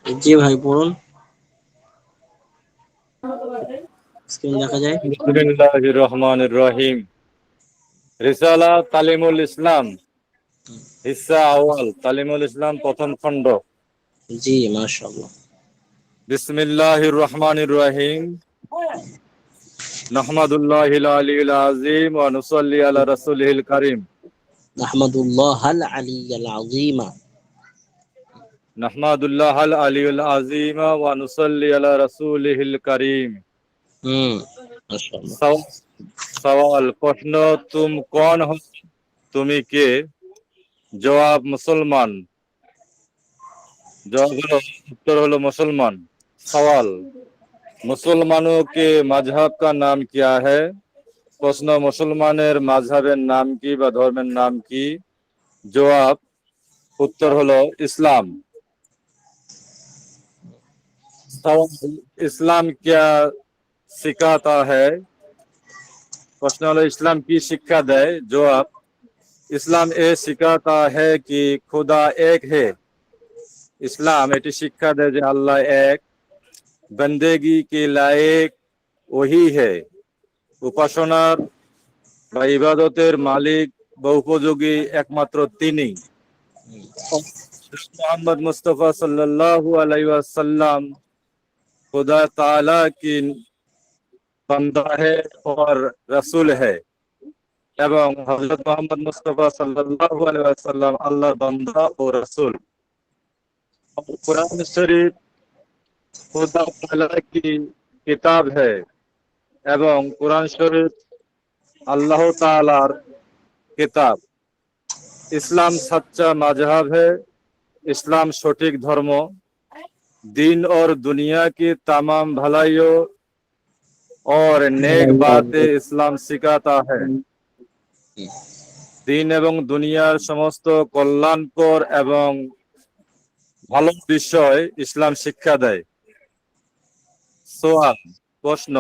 জি ভাই পড়ুন। স্ক্রিন দেখা যায়। বিসমিল্লাহির রহমানির রহিম। রিসালা তালিমুল ইসলাম, হিস্সা আউয়াল, তালিমুল ইসলাম প্রথম খণ্ড। জি মাশাআল্লাহ। বিসমিল্লাহির রহমানির রহিম। নাহমাদুল্লাহিল আলিয়্যিল আযীম ওয়া নুসাল্লি আলা রাসূলিল কারীম। নাহমাদুল্লাহাল আলিয়্যাল আযীমা। নাহমাদুল্লাহাল আলিয়্যিল আযীম ওয়া নুসাল্লি আলা রাসূলিল কারীম। হুম, মাশাআল্লাহ। সওয়াল, প্রশ্ন, তুম কौन हो, তুমি কে? জবাব, মুসলমান। জবাব হলো, উত্তর হলো মুসলমান। সওয়াল, মুসলমাनों के मजहब का नाम क्या है? প্রশ্ন, মুসলমানের মাযহাবের নাম কি বা ধর্মের নাম কি? জবাব, উত্তর হলো ইসলাম। সওয়াল, ইসলাম क्या सिखाता है? প্রশ্ন হলো ইসলাম কি শিক্ষা দেয়? জবাব, ইসলাম এ सिखाता है कि खुदा एक है। ইসলাম এটি শিক্ষা দেয় যে আল্লাহ এক, বন্দেগি के लायक वही है, উপাসনার বা ইবাদতের মালিক বা উপযোগী একমাত্র তিনি। মোহাম্মদ মুস্তাফা সাল্লাল্লাহু আলাইহি ওয়াসাল্লাম खुदा ताला की बंदा है और रसूल है, এবং হযরত মুহাম্মদ মুস্তাফা সাল্লাল্লাহু আলাইহি ওয়াসাল্লাম আল্লাহর বান্দা ও রাসূল। कुरान शरीफ खुदा ताला की किताब है, এবং কুরআন শরীফ আল্লাহ তাআলার কিতাব। ইসলাম सच्चा मजहब है, इस्लाम সঠিক ধর্ম। दीन और दुनिया की तमाम भलाइयों और नेक बातें इस्लाम सिखाता है। দিন এবং দুনিয়ার সমস্ত কল্যাণকর এবং ভালো বিষয় ইসলাম শিক্ষা দেয়। সওয়াল, প্রশ্ন,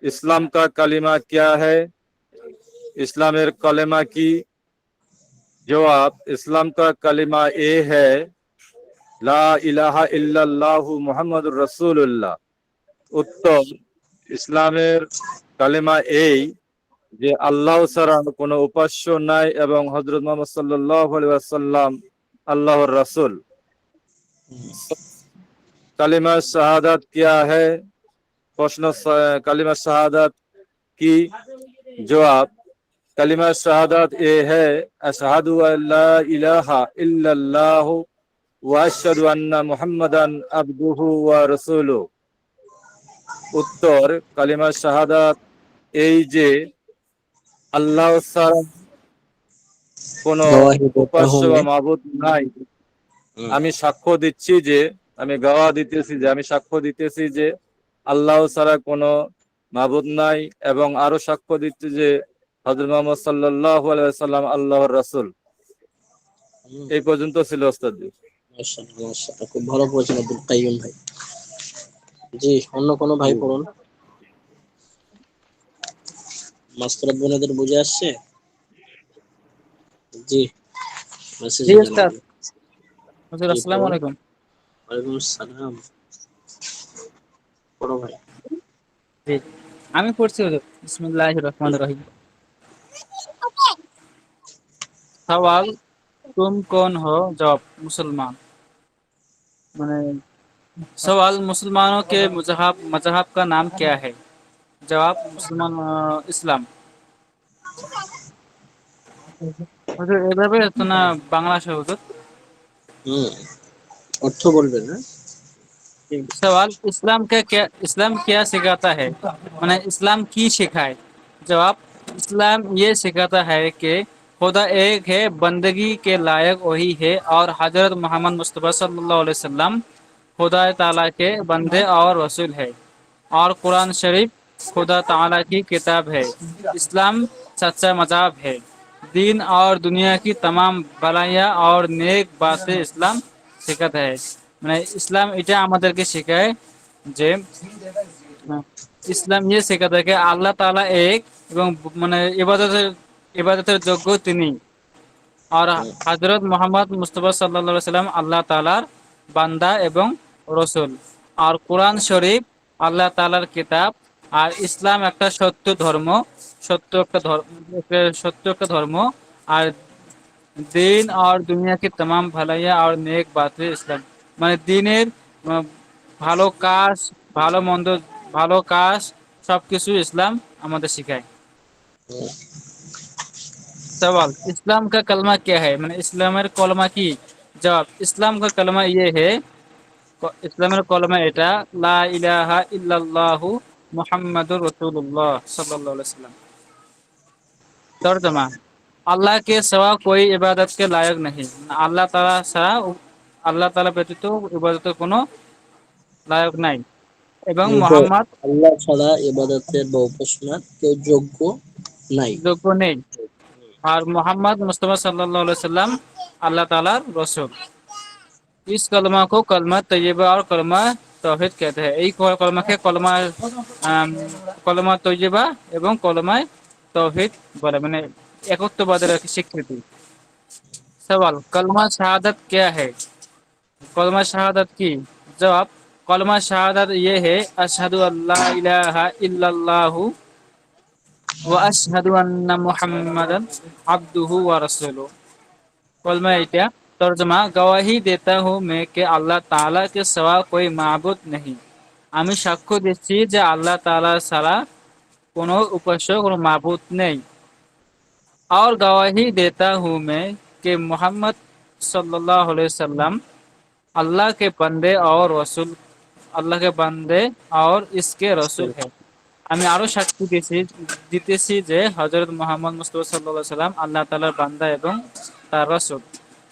ইসলাম का कलिमा क्या है? ইসলামের কলেমা কি? জবাব, ইসলাম का कलिमा ए है লা ইলাহা ইল্লাল্লাহু মুহাম্মাদুর রাসূলুল্লাহ। উত্তর, ইসলামের কালেমা এই যে আল্লাহ ছাড়া কোনো উপাস্য নাই এবং হযরত মুহাম্মদ সাল্লাল্লাহু আলাইহি ওয়াসাল্লাম আল্লাহর রাসূল। কালিমা শাহাদাত কিয়া है? প্রশ্ন, কালিমা শাহাদাত কি? জবাব, কালিমা শাহাদাত এ है আশহাদু আল্লা ইলাহা ইল্লাল্লাহ ওয়া আশহাদু আন্না মুহাম্মাদান আবদুহু ওয়া রাসূলুহু। উত্তর, কালিমা শাহাদাত এই যে আল্লাহ ছাড়া কোনো উপাস্য বা মাবুদ নাই। আমি সাক্ষ্য দিচ্ছি যে, আমি গাওয়া দিতেছি যে, আমি সাক্ষ্য দিতেছি যে আল্লাহ ছাড়া কোনো মাবুদ নাই, এবং আরো সাক্ষ্য দিচ্ছি যে হযরত মুহাম্মদ সাল্লাল্লাহু আলাইহি ওয়াসাল্লাম আল্লাহর রাসূল। এই পর্যন্ত ছিল ওস্তাদ জি। মাশাআল্লাহ, মাশাআল্লাহ, খুব ভালো পড়েছেন আব্দুল কাইয়ুম ভাই। জি, অন্য কোনো ভাই পড়ুন। মাস্টার বোনেদের বুঝে আসছে? জি, মেসেজে জি জানাবেন। উস্তাদ। হুজুর জি আসসালামু পড়ুন। আলাইকুম। ওয়ালাইকুম আসসালাম। পড়ো ভাই। জি, আমি পড়ছি হুজুর। বিসমিল্লাহির রহমানির রহিম। সওয়াল, तुम कौन हो? जवाब, मुसलमान। माने सवाल, मुसलमानों के मजहब मजहब का नाम क्या है? जवाब, मुसलमान इस्लाम। হুজুর এভাবে তো না, বাংলা সহ হুজুর। হুম, অর্থ বলবেন না? सवाल, इस्लाम क्या सिखाता है? माने इस्लाम की सिखाए। जवाब, इस्लाम ये सिखाता है कि खुदा एक है, बंदगी के लायक वही है, और हजरत मोहम्मद मुस्तफ़ा सल्लल्लाहु अलैहि वसल्लम खुदा ताला के बंदे और रसूल है, और कुरान शरीफ खुदा ताला की किताब है। इस्लाम सच्चा मज़हब है। दीन और दुनिया की तमाम भलाइयाँ और नेक बातें इस्लाम सिखाता है। মানে ইসলাম এটা আমাদেরকে শেখায় যে ইসলাম ইয়ে শেখাতে থাকে আল্লাহ তাআলা এক, এবং মানে ইবাদতের যোগ্য তিনি, আর হযরত মুহাম্মদ মুস্তাফা সাল্লাল্লাহু আলাইহি সাল্লাম আল্লাহ তাআলার বান্দা এবং রসুল। আর কোরআন শরীফ আল্লাহ তাআলার কিতাব। আর ইসলাম একটা সত্য ধর্ম, সত্য একটা ধর্ম, সত্য একটা ধর্ম। আর দিন আর দুনিয়া की तमाम भलाइयाँ और नेक बातें इस्लाम, মানে দিনের আহ, ভালো কাজ, ভালো মন্দ, ভালো কাজ সবকিছু ইসলাম আমাদের শিখায়। सवाल, इस्लाम का कलमा क्या है, মানে ইসলামের কলমা কি? জবাব, ইসলাম का कलमा ये है, ইসলামের কলমা এটা, লা ইলাহা ইল্লাল্লাহু মুহাম্মাদুর রাসূলুল্লাহ সাল্লাল্লাহু আলাইহি ওয়াসাল্লাম। তর্জমা, আল্লাহ के सिवा कोई इबादत के लायक नहीं, আল্লাহ তাআলা ছাড়া, আল্লাহ তাআলা ব্যতীত ইবাদতের কোনো লায়ক নাই, এবং নির্ভয় মুহাম্মদ আল্লাহ ছাড়া ইবাদতের বা উপাসনার কেউ যোগ্য নাই। যোগ্য নেই। আর মুহাম্মদ মুস্তাফা সাল্লাল্লাহু আলাইহি সাল্লাম আল্লাহ তাআলার রাসূল। इस कलमा को कलमा तैयबा और कलमा तौहीद कहते हैं। এই কলমাকে কলমা তৈয়বা এবং কলমায়ে তৌহিদ বলে, মানে একত্ববাদের একটি স্বীকৃতি। सवाल, कलमा शहादत क्या है, कलमा शहादत की? जवाब, कलमा शहादत ये है, अशहदु अल्ला इलाहा इल्लल्लाहु व अशहदु अन्ना मुहम्मदन अब्दुहु व रसूलुहु। कलमा এটা, तर्जमा, गवाही देता हूँ मैं कि अल्लाह ताला के सिवा कोई माबूद नहीं, আমি সাক্ষ্য দিচ্ছি যে আল্লাহ তাআলা ছাড়া কোনো উপাস্য, কোনো মাবুদ নেই। और गवाही देता हूँ मैं कि मोहम्मद सल्लल्लाहु अलैहि वसल्लम अल्लाह के बंदे और रसूल, আল্লাহ के बंदे और इसके रसूल है। আমি আরো সাক্ষ্য দিতেছি যে হযরত মুহাম্মদ মুস্তাফা সাল্লাল্লাহু আলাইহি সাল্লাম আল্লাহ তাআলার বান্দা এবং তার রাসূল।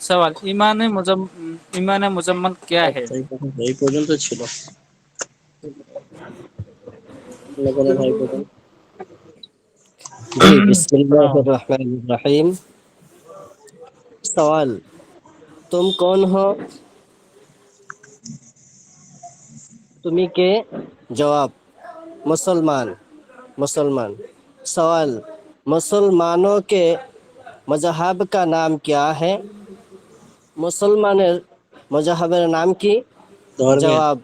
सवाल, ईमान मुजम्मल क्या है? আচ্ছা, এই পর্যন্ত ছিল। অন্য কোনো ভাই বলুন। जी बिस्मिल्लाहिर्रहमानिर्रहीम। सवाल, तुम कौन हो? तुम्ही के? जवाब, मुसलमान, मुसलमान। सवाल, मुसलमानों के मजहब का नाम क्या है? मुसलमाনের मजहबের नाम की? ধর্মের जवाब,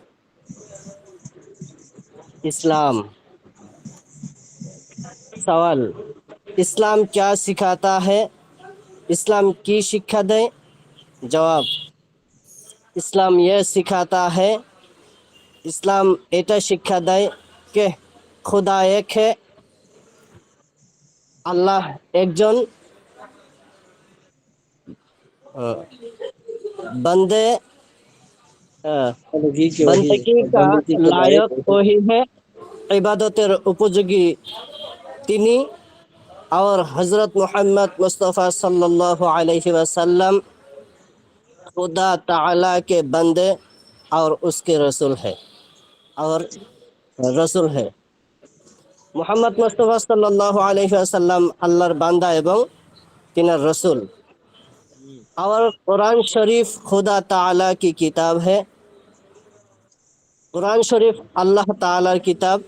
इस्लाम। सवाल, इस्लाम क्या सिखाता है? इस्लाम की शिक्षा दें। जवाब, इस्लाम यह सिखाता है, इस्लाम এটা শিক্ষা দেয় कि खुदा एक है, আল্লাহ একজন, बंदे বন্দগি কি ওহি बंदगी का বন্দগি কে লায়ক लायक वही है, इबादतेर उपयोगी তিনি, और हजरत मोहम्मद मुस्तफ़ा सल्लल्लाहु अलैहि वसल्लम खुदा ताला के बंदे और उसके रसूल है, और रसूल है। মোহাম্মদ মুস্তাফা সাল্লাল্লাহু আলাইহি ওয়াসাল্লাম আল্লাহর বান্দা এবং তিনার रसूल। और कुरान शरीफ खुदा ताला की किताब है। कुरान शरीफ अल्लाह तालार किताब।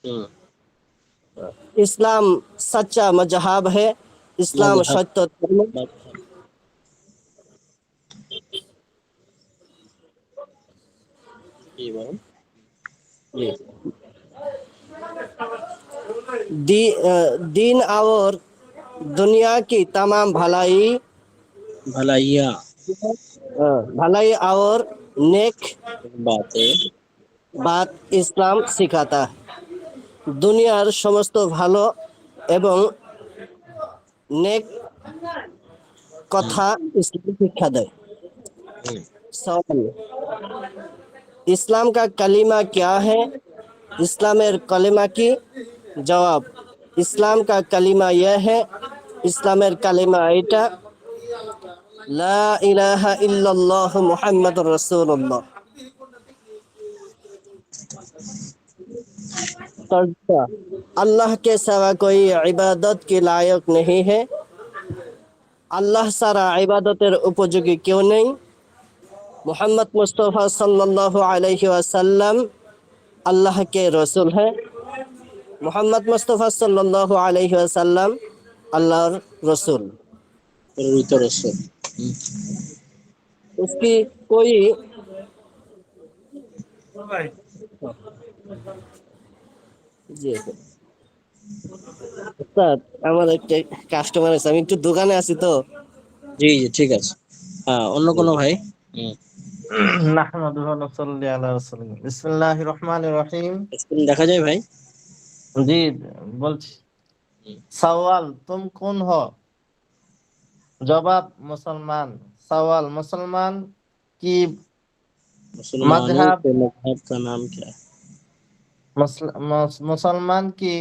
হুম इस्लाम सच्चा मजहब है, इस्लाम মজহাব सत्य धर्म। কি বলেন? जी। दीन और दुनिया की तमाम भलाई, ভালাইয়া भलाई और नेक বাতে बात इस्लाम सिखाता है। দুনিয়ার সমস্ত ভালো এবং নেক কথা इस्लाम शिक्षा देय। হুম सवाल, इस्लाम का कलिमा क्या है? इस्लामेर कलिमा की? जवाब, इस्लाम का कलिमा यह है, इस्लामेर कलिमा এটা, ला इलाहा इल्लल्लाहु मुहम्मदुर रसूलुल्लाह। तर्जुमा, अल्लाह के सिवा कोई इबादत के लायक नहीं है, আল্লাহ ছাড়া ইবাদতের উপযোগী কেউ নেই। मोहम्मद मुस्तफ़ा सल्लल्लाहु अलैहि वसल्लम अल्लाह के रसूल है। मोहम्मद मुस्तफ़ा सल्लल्लाहु अलैहि वसल्लम अल्लाहर रसूल। প্রেরিত রাসূল। उसकी कोई জি স্যার, আমার একটা কাস্টমার আছে, আমি একটু দোকানে আছি তো। জি জি ঠিক আছে। হ্যাঁ, অন্য কোনো ভাই? হুম। নাহমাদুহু ওয়া নুসাল্লি আলা রাসূলিহি। বিসমিল্লাহির রহমানির রহিম। স্ক্রিন দেখা যায় ভাই? জি বলছি। সওয়াল, তুম কোন हो? জবাব, মুসলমান। सवाल, मुसलमान की मुसलमानों मजहब, के मजहब का नाम क्या है? मुसलमान की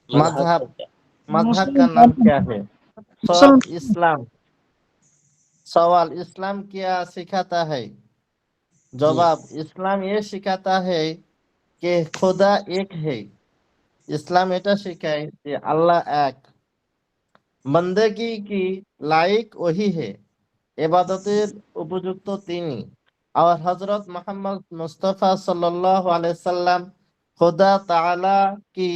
मजहब का मजहब क्या? मजहब का मुसलमान नाम क्या है? जवाब, मुसलमान इस्लाम। सवाल, इस्लाम क्या सिखाता है? जवाब, इस्लाम ये सिखाता है कि खुदा एक है। ইসলাম এটা শেখায় যে আল্লাহ এক, বন্দেগী কি লাইক ওহি হে, ইবাদতের উপযুক্ত তিনি। আর হযরত মুহাম্মদ মুস্তাফা সাল্লাল্লাহু আলাইহি সাল্লাম खुदा ताला की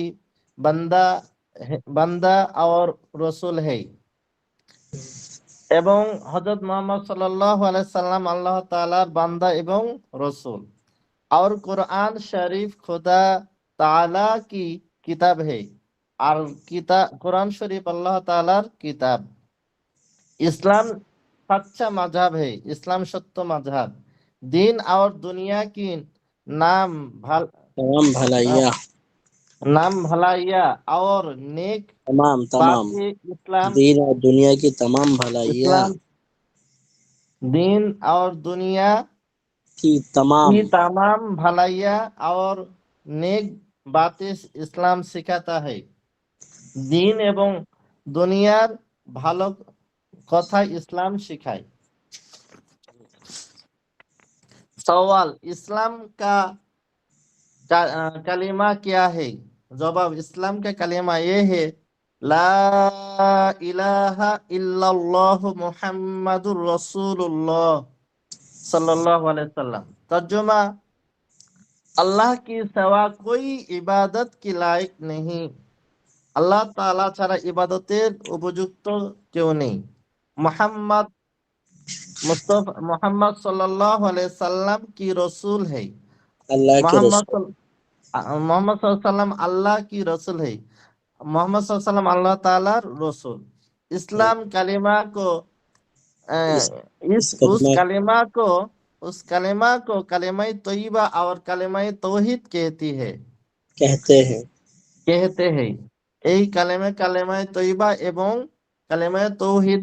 बंदा और रसूल है। এবং হযরত মুহাম্মদ সাল্লাল্লাহু আলাইহি সাল্লাম আল্লাহ তাআলার বান্দা এবং রসূল। और कुरान शरीफ खुदा ताला की किताब है। और किताब कुरान शरीफ अल्लाह तालार किताब। इस्लाम सच्चा मजहब है, इस्लाम सत्य मजहब। दीन और दुनिया की नाम भल तमाम भलाइया, नाम भलाइया और नेक तमाम तमाम बातें इस्लाम दीन और दुनिया की तमाम भलाइया इस्लाम दीन और दुनिया की तमाम की तमाम भलाइया और नेक बातें इस्लाम सिखाता है। दीन एवं दुनियार ভালো কথা इस्लाम सिखाए। सवाल, इस्लाम का कलिमा क्या है? जवाब, इस्लाम का कलिमा ये है ला इलाहा इल्लल्लाह मुहम्मदुर रसूलुल्लाह सल्लल्लाहु अलैहि वसल्लम। तर्जुमा, अल्लाह की सिवा कोई इबादत की लायक नहीं, আল্লাহ তাআলা ছাড়া ইবাদতের উপযুক্ত কেউ নেই। মোহাম্মদ मोहम्मद सल्लल्लाहु अलैहि वसल्लम की रसूल है। अल्लाह के मोहम्मद रसूल। मोहम्मद सल्लल्लाहु अलैहि वसल्लम अल्लाह की रसूल है। मोहम्मद सल्लल्लाहु अलैहि वसल्लम अल्लाह ताला रसूल। इस्लाम कलिमा को अ, इस इस इस कलिमा उस कलिमा को कलिमा तैयबा और कलिमा तौहीद कहते हैं। कहते हैं। এই কালেমায়ে তৈয়বা এবং কালেমায়ে তৌহিদ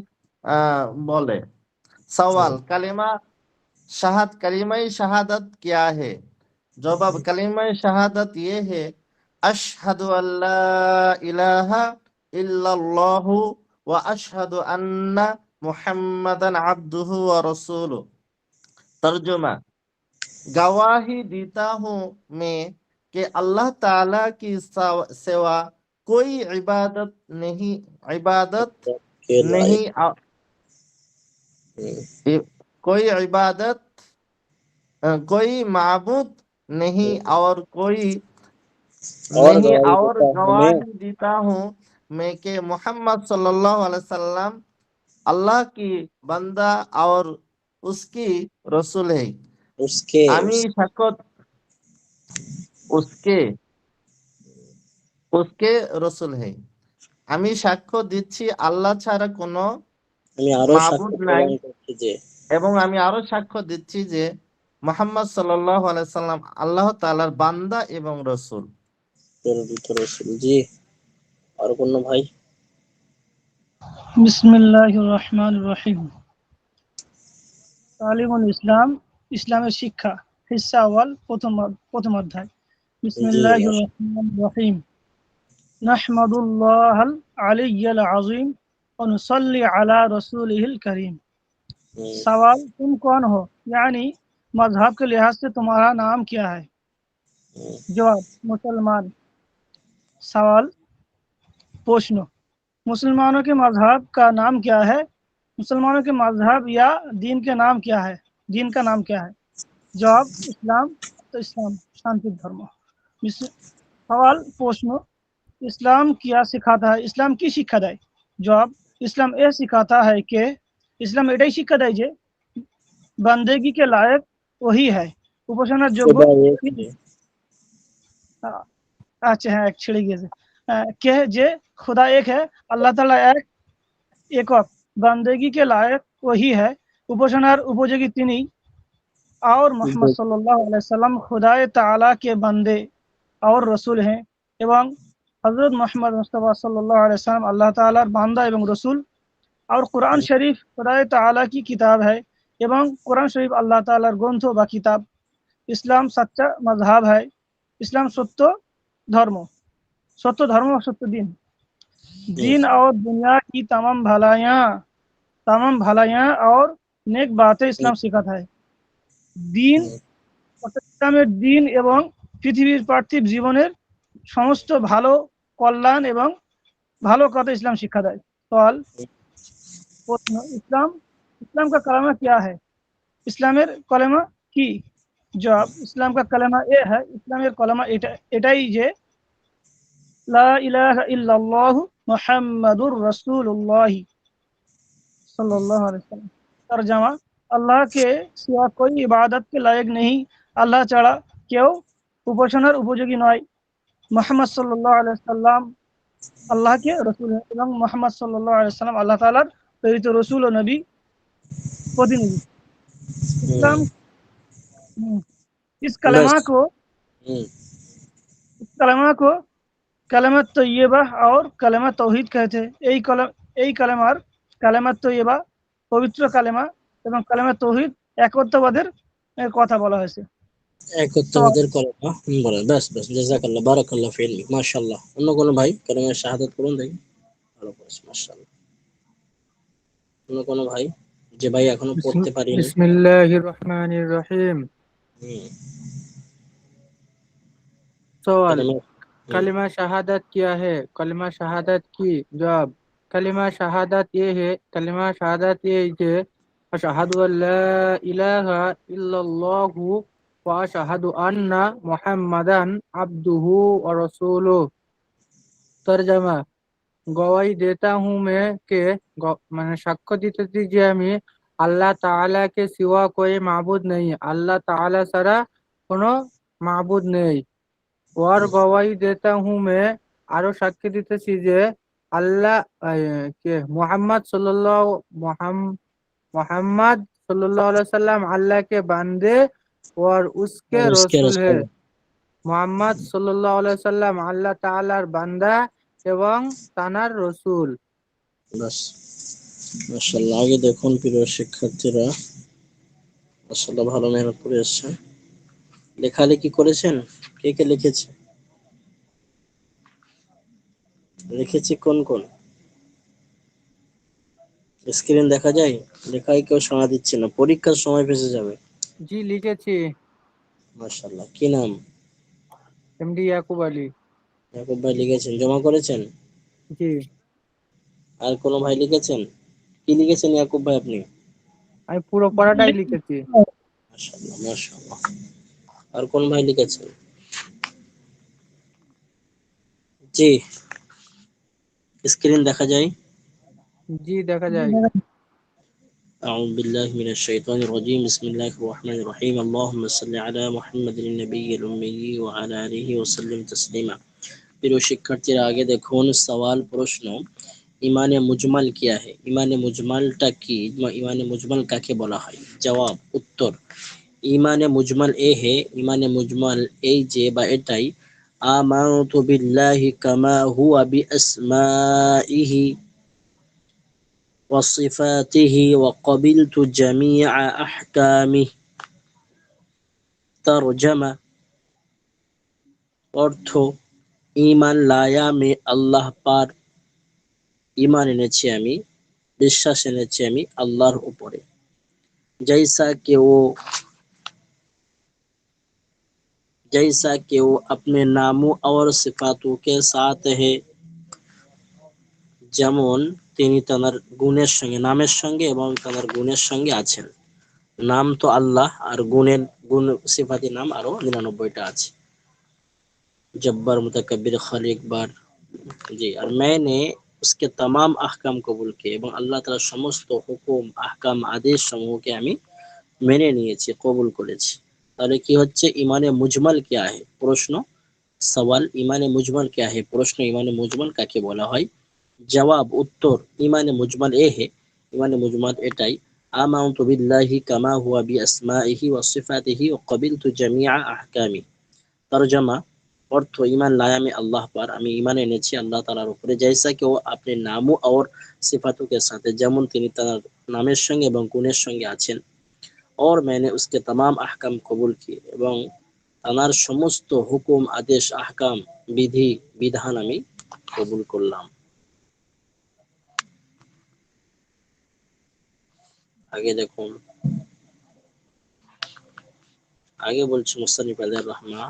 বলে। सवाल, कलिमाए शहादत क्या है? जवाब, कलिमाए शहादत ये है अशहदु अल्ला इलाहा इल्लल्लाहु व अशहदु अन्ना मुहम्मदन अब्दुहु व रसूलुहु। तर्जुमा, गवाही देता हूँ मैं कि अल्लाह ताला की सिवा कोई इबादत के नहीं लायक। कोई इबादत कोई माबूद नहीं और कोई और नहीं गवाही और देता हूँ मैं गवाही देता हूँ मैं कि मोहम्मद सल्लल्लाहु अलैहि वसल्लम अल्लाह की बंदा और उसकी रसूल है। उसके আমি সাক্ষ্য उसके उसके रसूल है। আমি সাক্ষ্য দিচ্ছি আল্লাহ ছাড়া কোনো আমি আরো মাবুদ সাক্ষ্য নাই, প্রদান করছি যে এবং আমি আরো সাক্ষ্য দিচ্ছি যে মুহাম্মদ সাল্লাল্লাহু আলাইহি সাল্লাম আল্লাহ তাআলার বান্দা এবং রসূল। প্রেরিত রাসূল। জি, আর কোন ভাই? বিসমিল্লাহির রহমানির রহিম। তালিমুল ইসলাম, ইসলামের শিক্ষা, হিস্সা আওয়াল, প্রথম অধ্যায়। জি বিসমিল্লাহির রহমানির রহিম। নাহমাদুল্লাহাল আলিয়্যিল আযীম व नुसल्ली अला रसूलिहिल करीम। सवाल, तुम कौन हो, यानी मजहब के लिहाज से तुम्हारा नाम क्या है? जवाब, मुसलमान। सवाल, प्रश्न, मुसलमानों के मजहब का नाम क्या है? मुसलमानों के मजहब या दीन के नाम क्या है? दीन का नाम क्या है? जवाब, इस्लाम। तो इस्लाम शांति धर्म। सवाल, प्रश्न, इस्लाम क्या सिखाता है? इस्लाम की शिक्षा देय? जवाब, ইসলাম এ सिखाता है कि ইসলাম এটাই শিক্ষা দেয় যে বান্দেগি কে লায়ক ওহি হয়, উপাসনার যোগ্য खुदा एक তিনি। है। আচ্ছা হ্যাঁ এক ছেড়ে গিয়েছে। কে যে खुदा एक है, আল্লাহ তাআলা এক, একক, বান্দেগি কে লায়ক ওহি है, উপাসনার উপযোগী তিনি। और मोहम्मद सल्लल्लाहु अलैहि वसल्लम खुदा ताला के बंदे और रसूल हैं এবং হযরত মুহাম্মদ মুস্তাফা সাল্লাল্লাহু अलैहि वसल्लम আল্লাহ তাআলার বান্দা এবং রসূল। और कुरान शरीफ खुदा ताला की किताब है এবং कुरान शरीफ अल्लाह तालार ग्रंथ বা किताब। इस्लाम सच्चा मजहब है, इस्लाम सत्य धर्म, सत्य धर्म और सत्य दिन। दीन और दुनिया की तमाम भलाइयाँ और नेक बातें इस्लाम सिखाता है। দিন অর্থাৎ ইসলামের দিন এবং পৃথিবীর পার্থিব জীবনের সমস্ত ভালো কল্যাণ এবং ভালো কথা ইসলাম শিক্ষা দেয়। সওয়াল, প্রশ্ন, ইসলাম का कलमा क्या है? ইসলামের কলেমা কি? জবাব, ইসলাম का कलमा এ है, ইসলামের কলেমা এটাই যে লা ইলাহা ইল্লাল্লাহ মুহাম্মাদুর রাসূলুল্লাহ सल्लल्लाहु अलैहि वसल्लम। तर्जमा, अल्लाह के सिवा कोई इबादत के लायक नहीं, আল্লাহ ছাড়া কেউ উপাসনার উপযোগী নয়। মুহাম্মদ সাল্লাল্লাহু আলাইহি ওয়াসাল্লাম আল্লাহকে রসুল এবং মুহাম্মদ সাল্লাল্লাহু আলাইহি ওয়াসাল্লাম আল্লাহ তাআলার প্রেরিত রসুল ও নবী প্রতিনিধি। ইসলাম इस कलमा बस को इस कलमा को कलमा तय्यबा और कलमा तौहीद कहते हैं। এই কালেমার কালেমা তৈয়বা পবিত্র কালেমা এবং কালেমা তৌহিদ একত্ববাদের কথা বলা হয়েছে। একত্ববাদের কলেমা বলেন। বাস বাস, জাযাকাল্লাহ, বারাকাল্লাহ ফিল, মাশাআল্লাহ। অন্য কোনো ভাই কালেমা শাহাদাত করুন দেখি। ভালো করেছে, মাশাআল্লাহ। অন্য কোনো ভাই যে ভাই এখনো পড়তে পারিনি? বিসমিল্লাহির রহমানির রহিম। হুম, सवाल, কালেমা। कलिमा शहादत क्या है? कलिमा शहादत की जवाब, कलिमा शहादत ये है, कलिमा शहादत ये जे अशहदु अल्ला इलाहा इल्लल्लाहु व अशहदु अन्ना मुहम्मदन अब्दुहु व रसूलुहु। तर्जमा, गवाही देता हूँ मैं के मैंने साक्ष्य দিতেছি যে আমি আল্লাহ তাআলা के सिवा कोई माबूद नहीं, আল্লাহ তাআলা ছাড়া কোনো মাবুদ নেই। और गवाही देता हूँ मैं, আরো সাক্ষ্য দিতেছি যে আল্লাহ কে मोहम्मद सल्लल्लाहु अलैहि वसल्लम अल्लाह के बंदे और उसके उसके रसूल है। रसूल। मोहम्मद सल्लल्लाहु अलैहि वसल्लम আল্লাহ তাআলার বান্দা এবং তানার রসুল। বাস, মাশাআল্লাহ। আগে দেখুন প্রিয় শিক্ষার্থীরা, মাশাআল্লাহ ভালো মেহনত করে এসেছেন। লেখালেখি করেছেন? কে কে লিখেছে? লিখেছি কোন কোন? স্ক্রিন দেখা যায়? লেখায় কেউ শোনা দিচ্ছে না, পরীক্ষার সময় ফেসে যাবে। জি লিখেছি। মাশাআল্লাহ। কি নাম? এমডি ইয়াকুব আলী। ইয়াকুব ভাই লিখেছেন, জমা করেছেন? জি। আর কোন ভাই লিখেছেন? কি লিখেছেন ইয়াকুব ভাই আপনি? আমি পুরো পড়াটাই লিখেছি। মাশাআল্লাহ মাশাআল্লাহ। আর কোন ভাই লিখেছেন? জি, স্ক্রিন দেখা যায়? জি দেখা যায়। أعوذ بالله من الشيطان الرجيم بسم الله الرحمن الرحيم اللهم صل على محمد النبي الأمي وعلى آله وسلم تسليما। প্রিয় শিক্ষার্থীরা, আগে দেখুন সওয়াল, প্রশ্ন, ইমানে মুজমাল কিয়া হে? ইমানে মুজমালটা কি? ইমানে মুজমাল কাকে বলা হয়? জবাব, উত্তর, ইমানে মুজমাল এ হে, ইমানে মুজমাল এই যে বা এটাই আমানতু বিল্লাহি কামা হুয়া বিআসমাইহি وصفاته وقبلت جميع أحكامه। তরজমা, অর্থ, ঈমান লায়া আমি আল্লাহ পার, ঈমান এনেছি আমি, বিশ্বাস এনেছি আমি আল্লাহর উপরে। जैसा कि वो अपने नामों और सिफातों के साथ है, যেমন তিনি তাঁর গুণের সঙ্গে, নামের সঙ্গে এবং তাঁর গুণের সঙ্গে আছেন। নাম তো আল্লাহ, আর গুণ সিফাতি নাম আরো 99টা আছে। जब्बार, मुतकब्बिर, खालिक, बार। जी, और मैंने उसके तमाम अहकाम कबूल किए এবং আল্লাহ তাআলার সমস্ত হুকুম আহকাম আদেশ সমূহকে আমি মেনে নিয়েছি, কবুল করেছি। তাহলে কি হচ্ছে ইমানে মুজমাল क्या है প্রশ্ন, সওয়াল ইমানে মুজমাল क्या है প্রশ্ন, ইমানে মুজমাল কাকে বলা হয়? জবাব উত্তর ইমানে মুজমাল এ হে, ইমানে মুজমাল এটাই আমানতু বিল্লাহি কামা হুয়া বিআসমাইহি ওয়া সিফাতিহি ওয়া ক্বাবিলতু জামিআ আহকামি। তরজমা अर्थ ईमान लाया मैं अल्लाह पर, আমি ঈমান এনেছি আল্লাহ তাআলার উপরে, जैसा कि वो अपने नामों और सिफातों के साथ যেমন তিনি তার নামের সঙ্গে এবং গুণের সঙ্গে আছেন। और मैंने उसके तमाम अहकाम कबूल किए এবং তার সমস্ত হুকুম আদেশ আহকাম বিধি বিধান আমি কবুল করলাম। আগে দেখুন, আগে বলছি মুস্তানিফ আলাইহির রহমা।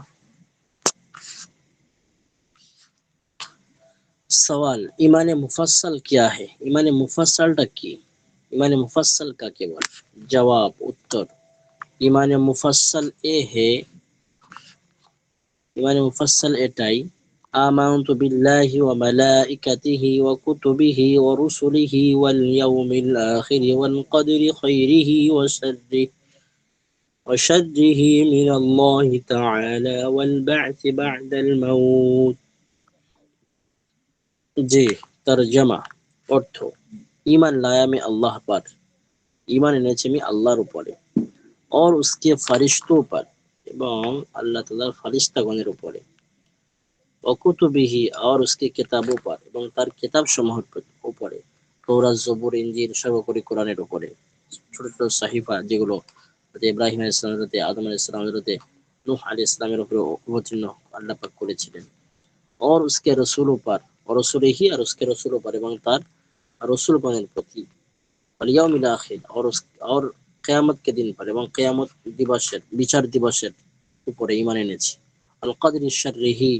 सवाल ईमान मुफस्सल क्या है? ईमान मुफस्सल की, ईमान मुफस्सल का केवल जवाब उत्तर ईमान मुफस्सल ए है, ईमान मुफस्सल एटाई आमानतु बिल्लाहि व मलाइकतिहि व कुतुबिहि व रुसुलिहि वल यौमिल आखिर वल कदरि खैरिहि व शर्रिहि मिनल्लाहि ताआला वल बअथ बअदल मौत। जी तर्जमा अर्थ ईमान लाया मैं अल्लाह पर, ईमान এনেছি আমি আল্লাহর উপরে, और उसके फरिश्तों पर এবং আল্লাহ তাআলার ফেরেশতাগণের উপরে, ওকুতুবিহি और उसके किताबों पर এবং তার কিতাব সমূহের উপরে, তৌরাত জবুর ইনজিল সর্বোপরি কোরআনের উপরে, ছোট ছোট সাহিফা যেগুলো ইব্রাহিম আলাইহিস সালাম হতে আদম আলাইহিস সালাম হতে নূহ আলাইহিস সালামের উপরে অবতীর্ণ আল্লাহ পাক করেছিলেন, और उसके रसूलों पर और रसूल ही और उसके रसूलों पर এবং তার রসুলগণের প্রতি, ওয়াল আখির और কিয়ামত के दिन पर এবং কিয়ামত দিবসের বিচার দিবসের উপরে ঈমান এনেছি। আল কদরি শাররিহি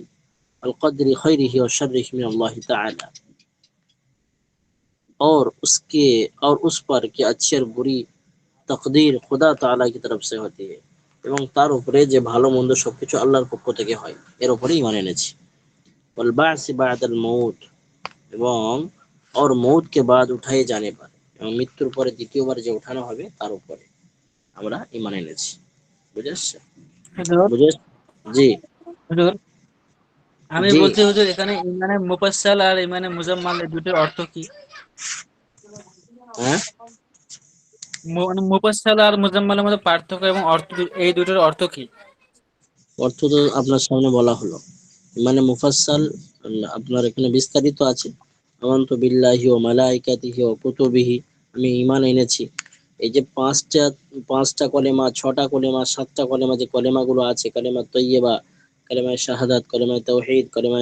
আল কদরি খৈরিহি ওয়া শাররিহি মিন আল্লাহ তাআলা, और उसके और उस पर कि अच्छी और बुरी तकदीर खुदा ताआला की तरफ से होती है এবং তার উপরে যে ভালো মন্দ সবকিছু আল্লাহর পক্ষ থেকে হয়, এর উপরে ঈমান এনেছি। ওয়াল বা'সি বা'দাল মাউত এবং और मौत के बाद उठाए जाने पर এবং মৃত্যুর পরে দ্বিতীয়বার যে উঠানো হবে তার উপরে আমরা ঈমান এনেছি। বুঝেছ? হুজুর বুঝেছ? জি হুজুর আমি জি বলছি হুজুর এখানে ইমানে মুফাসসাল আর ইমানে মুজাম্মাল এই দুটোর অর্থ কি? হ্যাঁ, মানে মুফাসসাল আর মুজাম্মালের মধ্যে পার্থক্য এবং অর্থ এই দুটোর অর্থ কি? অর্থ তো আপনার সামনে বলা হলো। মানে মুফাসসাল আপনার এখানে বিস্তারিত আছে, আমানতু বিল্লাহি ওয়া মালাইকাতিহি ওয়া কুতুবিহি, আমি ঈমান এনেছি। এই যে পাঁচটা কলেমা, ছটা কলেমা, সাতটা কলেমা, যে কলেমাগুলো আছে, কালেমা তৈয়বা, কালেমা শাহাদাত, কালেমা তাওহীদ, কালেমা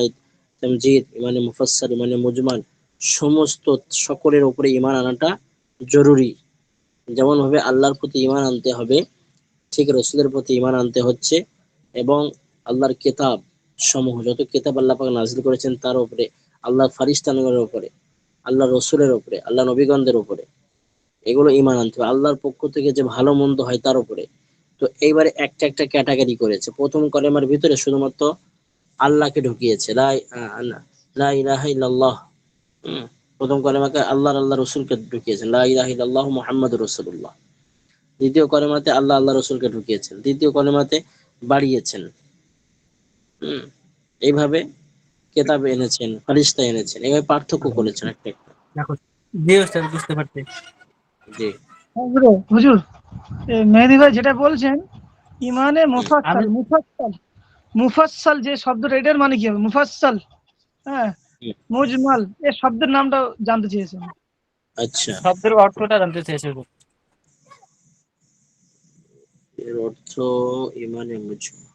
তামজিদ, ইমানে মুফাসসাল, ইমানে মুজমাল, সমস্ত সকলের উপরে ঈমান আনাটা জরুরি। যেমন ভাবে আল্লাহর প্রতি ঈমান আনতে হবে, ঠিক রাসূলের প্রতি ঈমান আনতে হচ্ছে, এবং আল্লাহর কিতাব সমূহ, যত কিতাব আল্লাহ পাক নাযিল করেছেন তার উপরে, আল্লাহর ফেরেশতাগণের উপরে, আল্লাহর রাসূলের উপরে, আল্লাহ নবীগণদের উপরে, এগুলো ঈমান আনতে হবে। আল্লাহর পক্ষ থেকে যে ভালো মন্দ হয় তার উপরে। তো এইবারে একটা একটা ক্যাটাগরি করেছে। প্রথম কলেমার ভিতরে শুধুমাত্র আল্লাহকে ঢুকিয়েছে, লা ইলাহা ইল্লাল্লাহ। প্রথম কলেমাকে আল্লাহ রসুলকে ঢুকিয়েছেন, লা ইলাহা ইল্লাল্লাহ মুহাম্মাদুর রাসূলুল্লাহ। দ্বিতীয় কলেমাতে আল্লাহ রসুলকে ঢুকিয়েছেন, তৃতীয় কলেমাতে বাড়িয়েছেন। এইভাবে কেতাব এনেছেন, ফেরেশতা এনেছেন, এইভাবে পার্থক্য করেছেন একটা একটা। দেখো জি ওস্তাদ বুঝতে পারছি। জি হুজুর হুজুর, মেহেদী ভাই যেটা বলছেন ইমানে মুফাসসাল, আমি মুফাসসাল যে শব্দটা, এটার মানে কি হবে? মুফাসসাল, হ্যাঁ, হুম, মুজমাল, এই শব্দের নামটা জানতে চেয়েছেন। আচ্ছা, শব্দের অর্থটা জানতে চাইছি হুজুর। এর অর্থ ইমানে মুজমাল।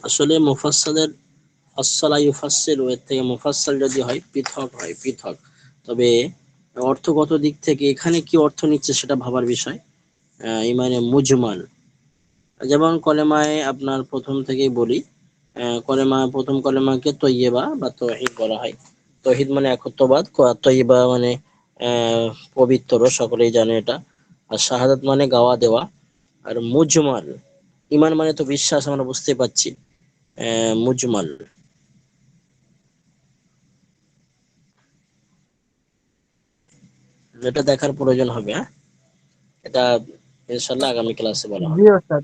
আসলে মুফাসসালের ফাসসালা ইউফাসসিলু, এর থেকে মুফাসসাল যদি হয় পৃথক হয়, পৃথক। তবে অর্থগত দিক থেকে এখানে কি অর্থ নিচ্ছে সেটা ভাবার বিষয়। ইমানে মুজমাল, যেমন কলেমায় আপনার প্রথম থেকেই বলি, প্রথম কলেমাকে তৈয়বা বা তাওহীদ বলা হয়। তাওহীদ মানে একত্ববাদ, তৈয়বা মানে পবিত্র, সকলেই জানে এটা। আর শাহাদাত মানে গাওয়া দেওয়া, আর মুজমাল, ইমান মানে তো বিশ্বাস, আমরা বুঝতে পারছি। মুজমাল, এটা দেখার প্রয়োজন হবে। এটা ইনশাল্লাহ আগামী ক্লাসে বলা জি হবে। ওস্তাদ,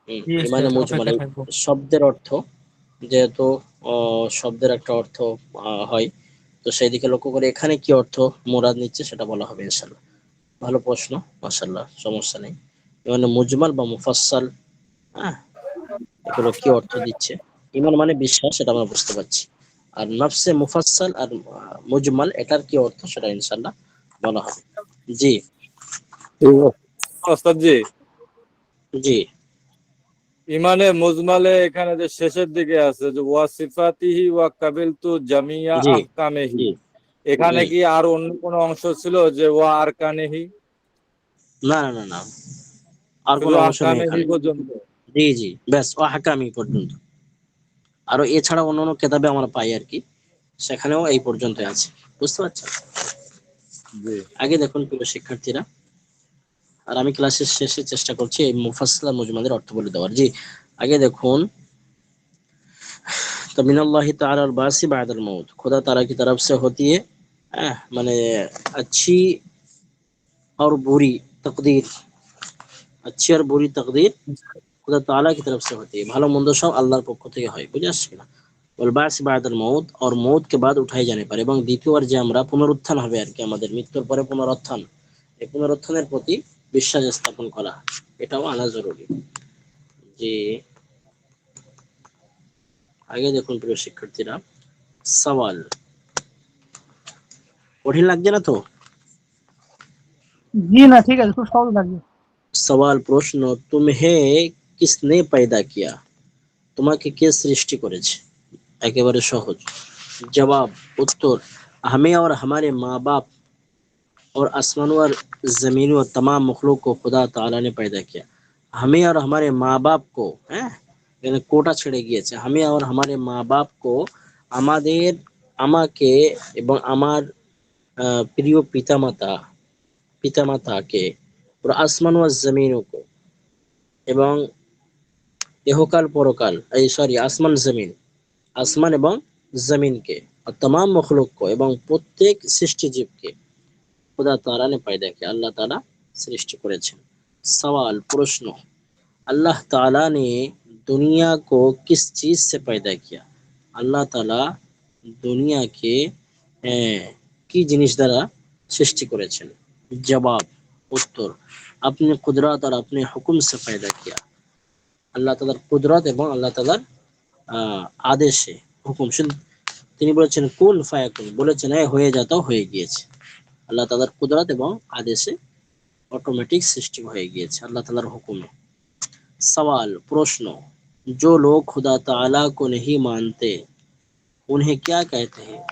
জি ইমানে ওস্তাদ, মুজমাল অপেক্ষা এই থাকবো। শব্দের অর্থ, যেহেতু শব্দের একটা অর্থ হয়, তো সেই দিকে লক্ষ্য করে এখানে কি অর্থ মুরাদ নিচ্ছে সেটা বলা হবে ইনশাল্লাহ। ভালো প্রশ্ন, মাশাআল্লাহ, সমস্যা নেই। মানে মুজমাল বা মুফাসসাল, হ্যাঁ, এগুলো কি অর্থ দিচ্ছে। ইমান মানে বিশ্বাস, সেটা আমরা বুঝতে পারছি। আর নফসে মুফাসসাল আর মুজমাল, এটার কি অর্থ সেটা ইনশাল্লাহ বলা হবে। জি ওস্তাদ জি, জি ইমানে মুজমালে এখানে যে শেষের দিকে আছে যে ওয়া সিফাতিহি ওয়া কাবিলতু জামিয়া জি আহকামিহি, জি এখানে হুম। কি আর অন্য কোনো অংশ ছিল যে ওয়া আরকানিহি? না না না না, আর শুধু কোনো অংশ নেই আহকামিহি এখানে। পর্যন্ত? জি জি, ব্যাস ও হাকামি পর্যন্ত। আরো এছাড়া অন্যান্য কেতাবে আমরা পাই আর কি, সেখানেও এই পর্যন্ত আছে। বুঝতে পারছেন? জি আগে দেখুন প্রিয় শিক্ষার্থীরা, আর আমি ক্লাসের শেষে চেষ্টা করছি এই মুফাসসাল আর মুজমালের অর্থ বলে দেওয়ার। জি, আগে দেখুন, तो मिनल्लाहि ताला अल बासी बादल मौत, खुदा ताला की तरफ से होती है माने अच्छी और बुरी तकदीर, अच्छी और बुरी तकदीर खुदा ताला की तरफ से होती है। ভালো মন্দ সব আল্লাহর পক্ষ থেকে হয়, বুঝে আসছে কিনা? ওয়াল বাস বাদাল মউত, और মউত के बाद উঠাই জানে পারে, এবং দ্বিতীয়বার যে আমরা পুনরুত্থান হবে আর কি, আমাদের মৃত্যুর পরে পুনরুত্থান, এই পুনরুত্থানের প্রতি বিশ্বাস স্থাপন করা, এটাও আনা জরুরি। যে আগে দেখুন প্রিয় শিক্ষার্থীরা, সওয়াল কঠিন লাগছে না তো? जी ना, ठीक है, খুব সহজ লাগবে। সওয়াল, প্রশ্ন, তুমহে কিসনে পয়দা কিয়া, তোমাকে কে সৃষ্টি করেছে? একেবারে সহজ। जवाब, उत्तर, हमें और हमारे माँ बाप और आसमानों और जमीनों और तमाम मखलूक को खुदा ताला ने पैदा किया। हमें और हमारे माँ बाप को, হ্যাঁ, এখানে কোটা ছেড়ে গিয়েছে, আমি আর हमारे माँ बाप को, আমাদের, আমাকে এবং আমার প্রিয় পিতামাতা, পিতামাতাকে, और आसमान व जमीनों को, এবং ইহকাল পরকাল, এই সরি আসমান জমিন, আসমান এবং জমিনকে, আর तमाम मखलूक को, এবং প্রত্যেক সৃষ্টিজীবকে खुदा ताला ने पैदा किया, अल्लाह ताला सृष्टि করেছেন। सवाल, प्रश्न, अल्लाह ताला ने दुनिया को किस चीज से पैदा किया? अल्लाह ताला দুনিয়াকে কি জিনিস দ্বারা সৃষ্টি করেছেন? জবাব, উত্তর, আপনি কুদরত আর আপনি হুকুম সে पैदा किया, আল্লাহ তাআলার কুদরত এবং আল্লাহ তাআলার আদেশে, হুকুম শুধু, তিনি বলেছেন কুন ফায়াকুন, বলেছেন হয়ে যাও, হয়ে গিয়েছে। আল্লাহ তাআলার কুদরত এবং আদেশে ऑटोमेटिक सृष्टि হয়ে গিয়েছে আল্লাহ তাআলার হুকুমে। सवाल, प्रश्न, जो लोग खुदा ताला को नहीं मानते उन्हें क्या कहते हैं?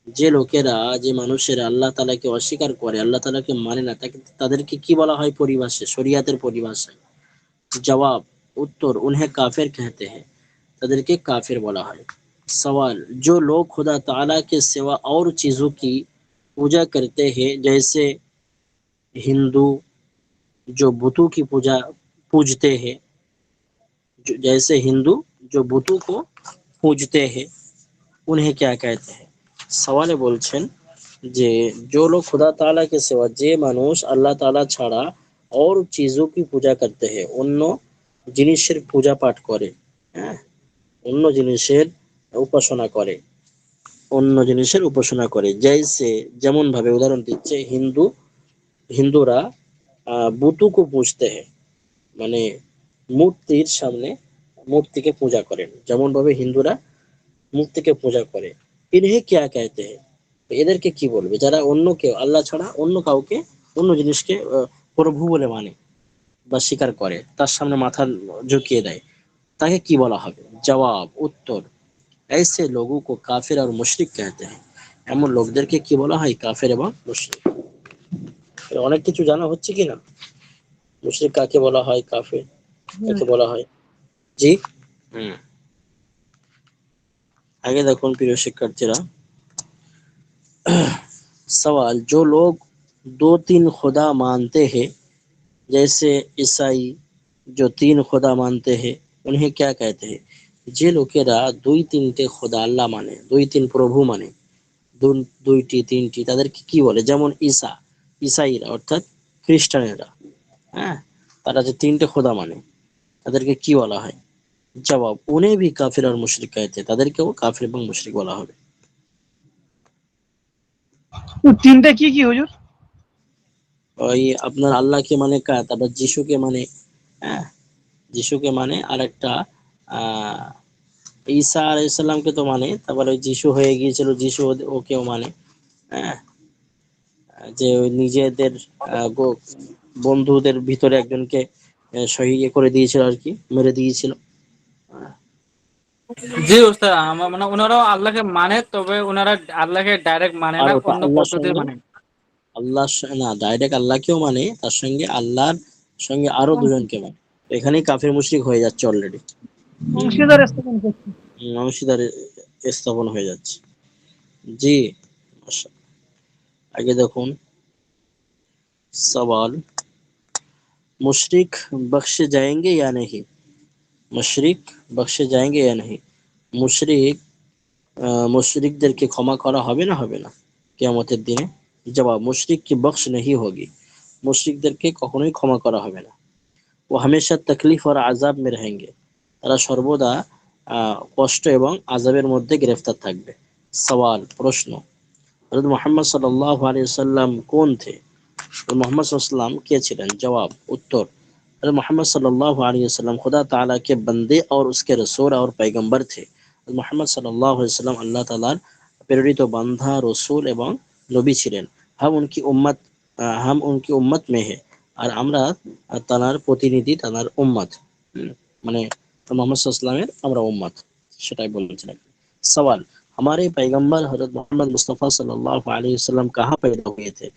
যে লোকেরা, যে মানুষেরা আল্লাহ তাআলাকে অস্বীকার করে, আল্লাহ তাআলাকে মানে না, তাদেরকে কি বলা হয় পরিভাষায়, শরিয়াতের পরিভাষায়? জবাব, उत्तर, उन्हें काफिर कहते हैं, তাদেরকে কাফির বলা হয়। सवाल, जो लोग खुदा ताला के सिवा और चीजों की पूजा करते हैं, जैसे हिंदू जो बुतों की पूजा पूजते हैं, जैसे हिंदू जो बुतों को पूजते हैं, उन्हें क्या कहते हैं? সওয়ালে বলছেন যে जो लोग खुदा ताला के सिवा, যে মানুষ আল্লাহ তাআলা ছাড়া और चीजों की पूजा करते हैं, অন্য জিনিসের পূজা পাঠ করে, হ্যাঁ, অন্য জিনিসের উপাসনা করে, অন্য জিনিসের উপাসনা করে, जैसे, যেমন ভাবে, উদাহরণ দিচ্ছে, হিন্দুরা বুতুকে पूजते हैं, মানে মূর্তির সামনে মূর্তিকে পূজা করেন, যেমন ভাবে হিন্দুরা মূর্তিকে পূজা করে। ইনহে কিয়া कहते हैं, তো এদেরকে কি বলবে? যারা অন্য কেউ, আল্লাহ ছাড়া অন্য কাউকে, অন্য জিনিসকে প্রভু বলে মানে বা স্বীকার করে, তার সামনে মাথা ঝুঁকিয়ে দেয়, তাকে কি বলা হবে? জবাব, উত্তর, ऐसे लोगों को काफिर और मुशरिक कहते हैं, এমন লোকদেরকে কি বলা হয়? কাফের এবং মুশরিক। অনেক কিছু জানা হচ্ছে কি না? মুশরিক কাকে বলা হয়, কাফের কাকে বলা হয়? জি হুম। आगे देखो प्रिय शिक्षार्थीरा, सवाल, जो लोग 2-3 खुदा मानते हैं जैसे ईसाई जो 3 खुदा मानते हैं उन्हें क्या कहते हैं? যে লোকেরা 2-3টে খোদা আল্লাহ মানে, 2-3 প্রভু মানে, 2টি 3টি তাদেরকে কি বলে? যেমন ঈসাইরা অর্থাৎ খ্রিস্টানেরা, হ্যাঁ, তারা যে 3টে খোদা মানে তাদেরকে কি বলা হয়? জবাব, উन्हें भी কাফির আর মুশরিক कहते हैं, তাদেরকেও কাফির এবং মুশরিক বলা হবে। তো তিনটা কি কি হুজুর? ওই আপনার আল্লাহকে মানে কার, তারপর যিশুকে মানে, হ্যাঁ, যিশুকে মানে, আর একটা আহ ঈসা আলাইহিস সালামকে তো মানে, তারপরে ওই যিশু হয়ে গিয়েছিল যিশু ওকেও মানে, হ্যাঁ, যে ওই নিজেদের বন্ধুদের ভিতরে একজনকে শহীদ করে দিয়েছিল আর কি, মেরে দিয়েছিল। জি উস্তাদ, মানে ওনারাও আল্লাহকে মানে, তবে ওনারা আল্লাহকে ডাইরেক্ট মানে আর না, ওটা অন্য আল্লাহর পদ্ধতি সঙ্গে, মানে। না, ডাইরেক্ট আল্লাহকেও মানে, তার সঙ্গে আল্লাহর সঙ্গে আরো দুজনকে মানে, তো এখানেই কাফির মুশরিক হয়ে যাচ্ছে অলরেডি, অংশীদার স্থাপন করছে। অংশীদার স্থাপন হয়ে যাচ্ছে। জি, মাশাআল্লাহ। আগে দেখুন सवाल, मुशरिक बख्शे जाएंगे या नहीं? मुशरिक बख्शे जाएंगे या नहीं? মুশরিক মুশরিকদেরকে ক্ষমা করা হবে না হবে না কিয়ামতের দিনে? জবাব, মুশরিক কি বख्श नहीं होगी, মুশরিকদেরকে কখনোই ক্ষমা করা হবে না। ও হামেশা তকলিফ আর আযাব মে रहेंगे, তারা সর্বদা কষ্ট এবং আযাবের মধ্যে গ্রেফতার থাকবে। সওয়াল, প্রশ্ন, হযরত মুহাম্মদ সাল্লাল্লাহু আলাইহি ওয়াসাল্লাম কোন থে? तो मोहम्मद सल्लल्लाहु अलैहि वसल्लम के चिलन। जवाब, उत्तर, हज़रत मोहम्मद सल्लल्लाहु अलैहि वसल्लम खुदा ताला के बंदे और उसके रसूल और पैगंबर थे। मोहम्मद सल्लल्लाहु अलैहि वसल्लम अल्लाह तालार प्रेरित बांधा रसूल एवं नबी ছিলেন। हम उनकी उम्मत में है, আর আমরা তানার প্রতিনিধি, তানার উম্মত, মানে মোহাম্মদ সাল্লাল্লাহু আলাইহি ওয়াসাল্লামের আমরা উম্মত, সেটাই বলছিলাম। सवाल, हमारे पैगंबर हज़रत मोहम्मद मुस्तफ़ा सल्लल्लाहु अलैहि वसल्लम कहाँ पैदा हुए थे?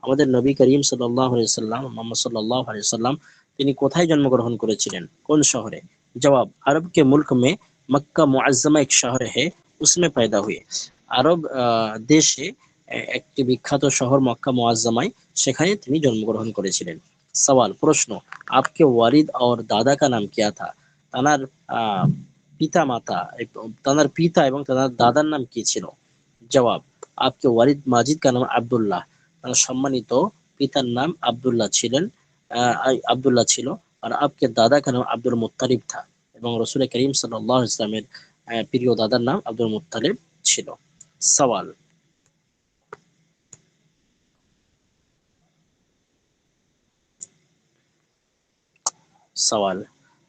আমাদের নবী করিম সাল্লাল্লাহু আলাইহি সাল্লাম, মুহাম্মদ সাল্লাল্লাহু আলাইহি সাল্লাম, তিনি কোথায় জন্মগ্রহণ করেছিলেন, কোন শহরে? জবাব, আরব के मुल्क में मक्का मुअज्जमा एक शहर है उसमें पैदा हुए। আরব দেশে একটি বিখ্যাত শহর মক্কা মুআজ্জামায়, সেখানে তিনি জন্মগ্রহণ করেছিলেন। সওয়াল, প্রশ্ন, आपके वालिद और दादा का नाम क्या था? তানার পিতা মাতা, তানার পিতা এবং তানার দাদার নাম কি ছিল? জবাব, आपके वालिद माजिद का नाम আব্দুল্লাহ, তার সম্মানিত পিতার নাম আব্দুল্লাহ ছিলেন, আব্দুল্লাহ ছিল। আর আপকে দাদা কা নাম আব্দুল মুত্তালিব থা, এবং রাসূল করিম সাল্লাল্লাহু আলাইহি ওয়াসাল্লামের প্রিয় দাদার নাম আব্দুল মুত্তালিব ছিল। সওয়াল, सवाल,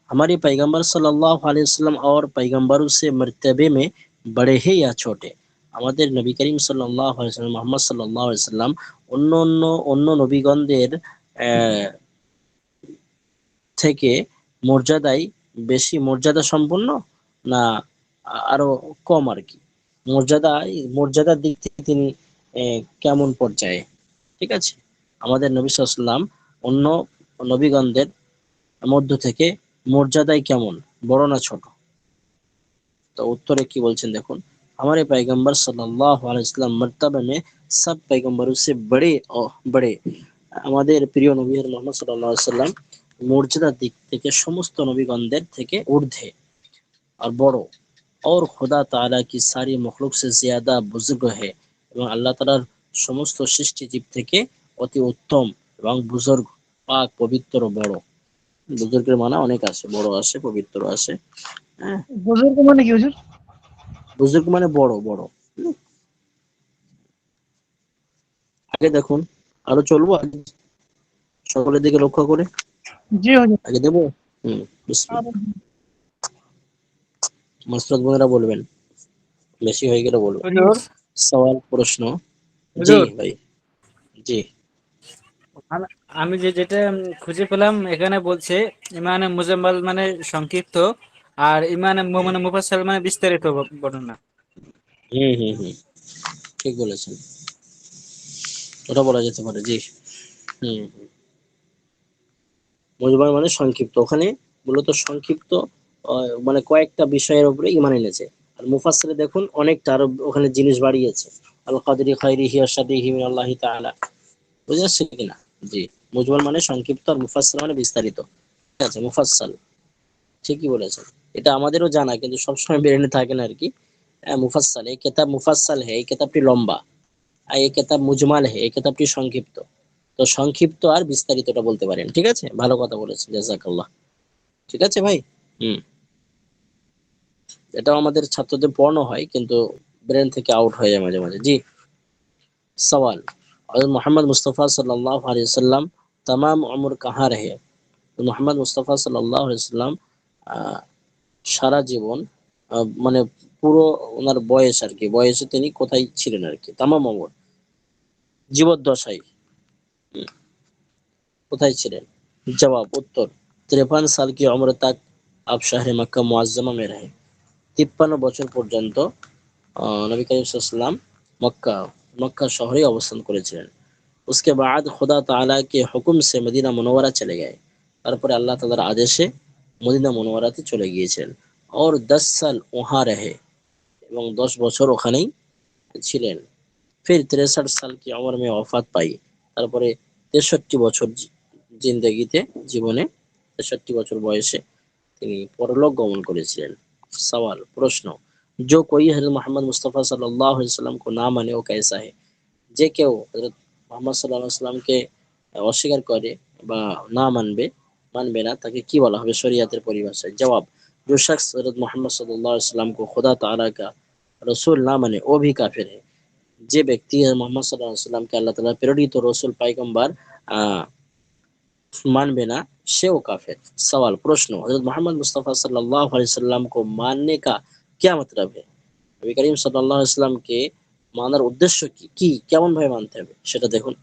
हमारे पैगंबर सल्लल्लाहु अलैहि वसल्लम और पैगंबरों से मर्तबे में बड़े हैं या छोटे? আমাদের নবী করিম সাল্লাল্লাহু আলাইহি ওয়াসাল্লাম, মুহাম্মদ সাল্লাল্লাহু আলাইহি ওয়াসাল্লাম অন্য নবীগণদের থেকে মর্যাদায় বেশি মর্যাদা সম্পন্ন, না আরো কম আর কি? মর্যাদার দিক থেকে তিনি কেমন পর্যায়ে? ঠিক আছে, আমাদের নবী সাল্লাল্লাহু আলাইহি ওয়াসাল্লাম অন্য নবীগণদের মধ্য থেকে মর্যাদায় কেমন, বড় না ছোট? তো উত্তরে কি বলছেন দেখুন, हमारे पैगंबर सल्लल्लाहु अलैहि वसल्लम मर्तबा में सब पैगंबरों से बड़े, আমাদের প্রিয় নবী মুহাম্মদ সাল্লাল্লাহু আলাইহি ওয়াসাল্লাম মর্যাদার দিক থেকে সমস্ত নবীগণদের থেকে ঊর্ধ্বে আর বড়। और खुदा ताला की सारी मखलूक से ज्यादा बुजुर्ग है, এবং আল্লাহ তাআলার সমস্ত সৃষ্টি জীব থেকে অতি উত্তম এবং বুজুর্গ, পাক, পবিত্র, বড়। বুজুর্গের মানে অনেক আছে, বড় আছে, পবিত্র আছে, হ্যাঁ। বুজুর্গ মানে কি হুজুর? বুজুর্গ মানে বড় বড়। আগে দেখুন, আরো চলবো আগে সকলের দিকে লক্ষ্য করে, জি হুজুর। আগে দেবো। বিসমিল্লাহ। মাসরুদ বোনেরা বলবেন, বেশি হয়ে গেলে বলবেন। হুজুর, সওয়াল, প্রশ্ন। জি হুজুর, ভাই, জি। আমি যেটা খুঁজে পেলাম এখানে বলছে ইমানে মুজাম্মাল মানে সংক্ষিপ্ত, আর ইমানে মানে মুফাসসাল মানে বিস্তারিত বর্ণনা। হুম, ঠিক বলেছেন, ওটা বলা যেতে পারে, জি। হুম, মুজমাল মানে সংক্ষিপ্ত, ওখানে মূলত সংক্ষিপ্ত মানে কয়েকটা বিষয়ের উপরে ঈমান এনেছে। আর মুফাসসিরে দেখুন অনেকটা আরো ওখানে জিনিস বাড়িয়েছে, আল কদরি খাইরিহি ওয়া শাররিহি মিনাল্লাহি তাআলা, বুঝতে পারছেন কিনা? জি, মুজমাল মানে সংক্ষিপ্ত, আর মুফাসসাল মানে বিস্তারিত। ঠিক আছে, মুফাসসাল ঠিকই বলেছেন। এটা আমাদেরও জানা, কিন্তু সবসময় ব্রেনে থাকে না আর কি। মুফাসসাল, এই কিতাব মুফাসসাল হে, এই কিতাবটি লম্বা। আর এই কিতাব মুজমাল হে, এই কিতাবটি সংক্ষিপ্ত। তো সংক্ষিপ্ত আর বিস্তারিতটা বলতে পারেন। ঠিক আছে, ভালো কথা বলেছেন, জাযাকাল্লাহ। ঠিক আছে ভাই। হুম, এটাও আমাদের ছাত্রদের পড়ানো হয়, কিন্তু ব্রেন থেকে আউট হয়ে যায় মাঝে মাঝে। জি। सवाल, हज़रत मोहम्मद मुस्तफ़ा सल्लल्लाहु अलैहि वसल्लम तमाम उम्र कहाँ रहे? तो मोहम्मद मुस्तफ़ा सल्लल्लाहु अलैहि वसल्लम সারা জীবন মানে পুরো ওনার বয়স আর কি, বয়সে তিনি কোথায় ছিলেন আর কি, তামাম উমর জীবদ্দশায় কোথায় ছিলেন? जवाब, उत्तर 53 साल की उम्र तक आप शहर मक्का मुअज्जमा में रहे। 53 বছর পর্যন্ত নবী করিম সাল্লাল্লাহু আলাইহি ওয়াসাল্লাম মক্কা মক্কা শহরে অবস্থান করেছিলেন। उसके बाद खुदा ताला के हुक्म से मदीना मुनव्वरा चले गए। তারপরে আল্লাহ তাআলার আদেশে মদিনা মুনওয়ারাতে চলে গিয়েছিলেন। और 10 साल वहाँ रहे, এবং 10 বছর ওখানেই ছিলেন। फिर 63 साल की उम्र में वफात पाई। তারপরে 63 বছর জিন্দেগিতে, জীবনে 63 বছর বয়সে তিনি পরলোক গমন করেছিলেন। सवाल, প্রশ্ন, जो कोई हज़रत मोहम्मद मुस्तफ़ा सल्लल्लाहु अलैहि वसल्लम को ना माने वो कैसा है? যে কেউ হযরত মুহাম্মদ সাল্লাল্লাহু আলাইহি ওয়াসাল্লামকে অস্বীকার করে বা না মানবে না, তাকে কি বলা হবে শরীয়তের পরিভাষায়? জবাব, जो शख्स हज़रत मोहम्मद सल्लल्लाहु अलैहि वसल्लम को खुदा ताला का रसूल ना माने वो भी काफिर है। যে ব্যক্তি মুহাম্মদ সাল্লাল্লাহু আলাইহি ওয়াসাল্লামকে আল্লাহ তাআলার প্রেরিত রাসূল পয়গম্বর मानबे ना, সেও কাফের। सवाल, প্রশ্ন, হযরত মুহাম্মদ মুস্তাফা সাল্লাল্লাহু আলাইহি ওয়াসাল্লাম को मानने का क्या मतलब है? নবী করিম সাল্লাল্লাহু আলাইহি ওয়াসাল্লামকে মানার উদ্দেশ্য কি, কেমন ভাবে মানতে হবে সেটা দেখুন।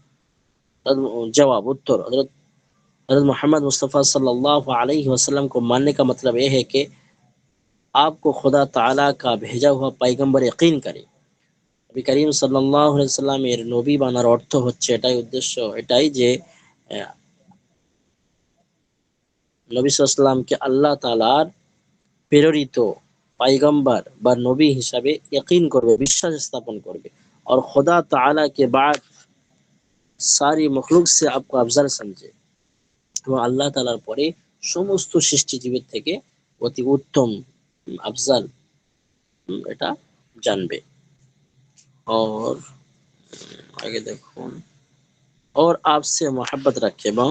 जवाब, उत्तर, हज़रत हज़रत मोहम्मद मुस्तफ़ा सल्लल्लाहु अलैहि वसल्लम को मानने का मतलब ये है कि आपको खुदा ताला का भेजा हुआ पैगम्बर यकीन करे। নবী করিম সাল্লাল্লাহু আলাইহি ওয়াসাল্লামের নবী বানার অর্থ হচ্ছে, এটাই উদ্দেশ্য, এটাই যে নবী সাল্লাল্লাহু আলাইহি ওয়াসাল্লামকে আল্লাহ তাআলার প্রেরিত पैगम्बर বা নবী হিসাবে यकीन করবে, বিশ্বাস স্থাপন করবে। और खुदा ताला के बाद सारी मखलूक से आपको अफजल समझे, এবং আল্লাহ তাআলার পরে সমস্ত সৃষ্টিজীবের থেকে অতি উত্তম, আফজাল এটা জানবে। और আগে দেখুন, और आपसे मोहब्बत রাখে, এবং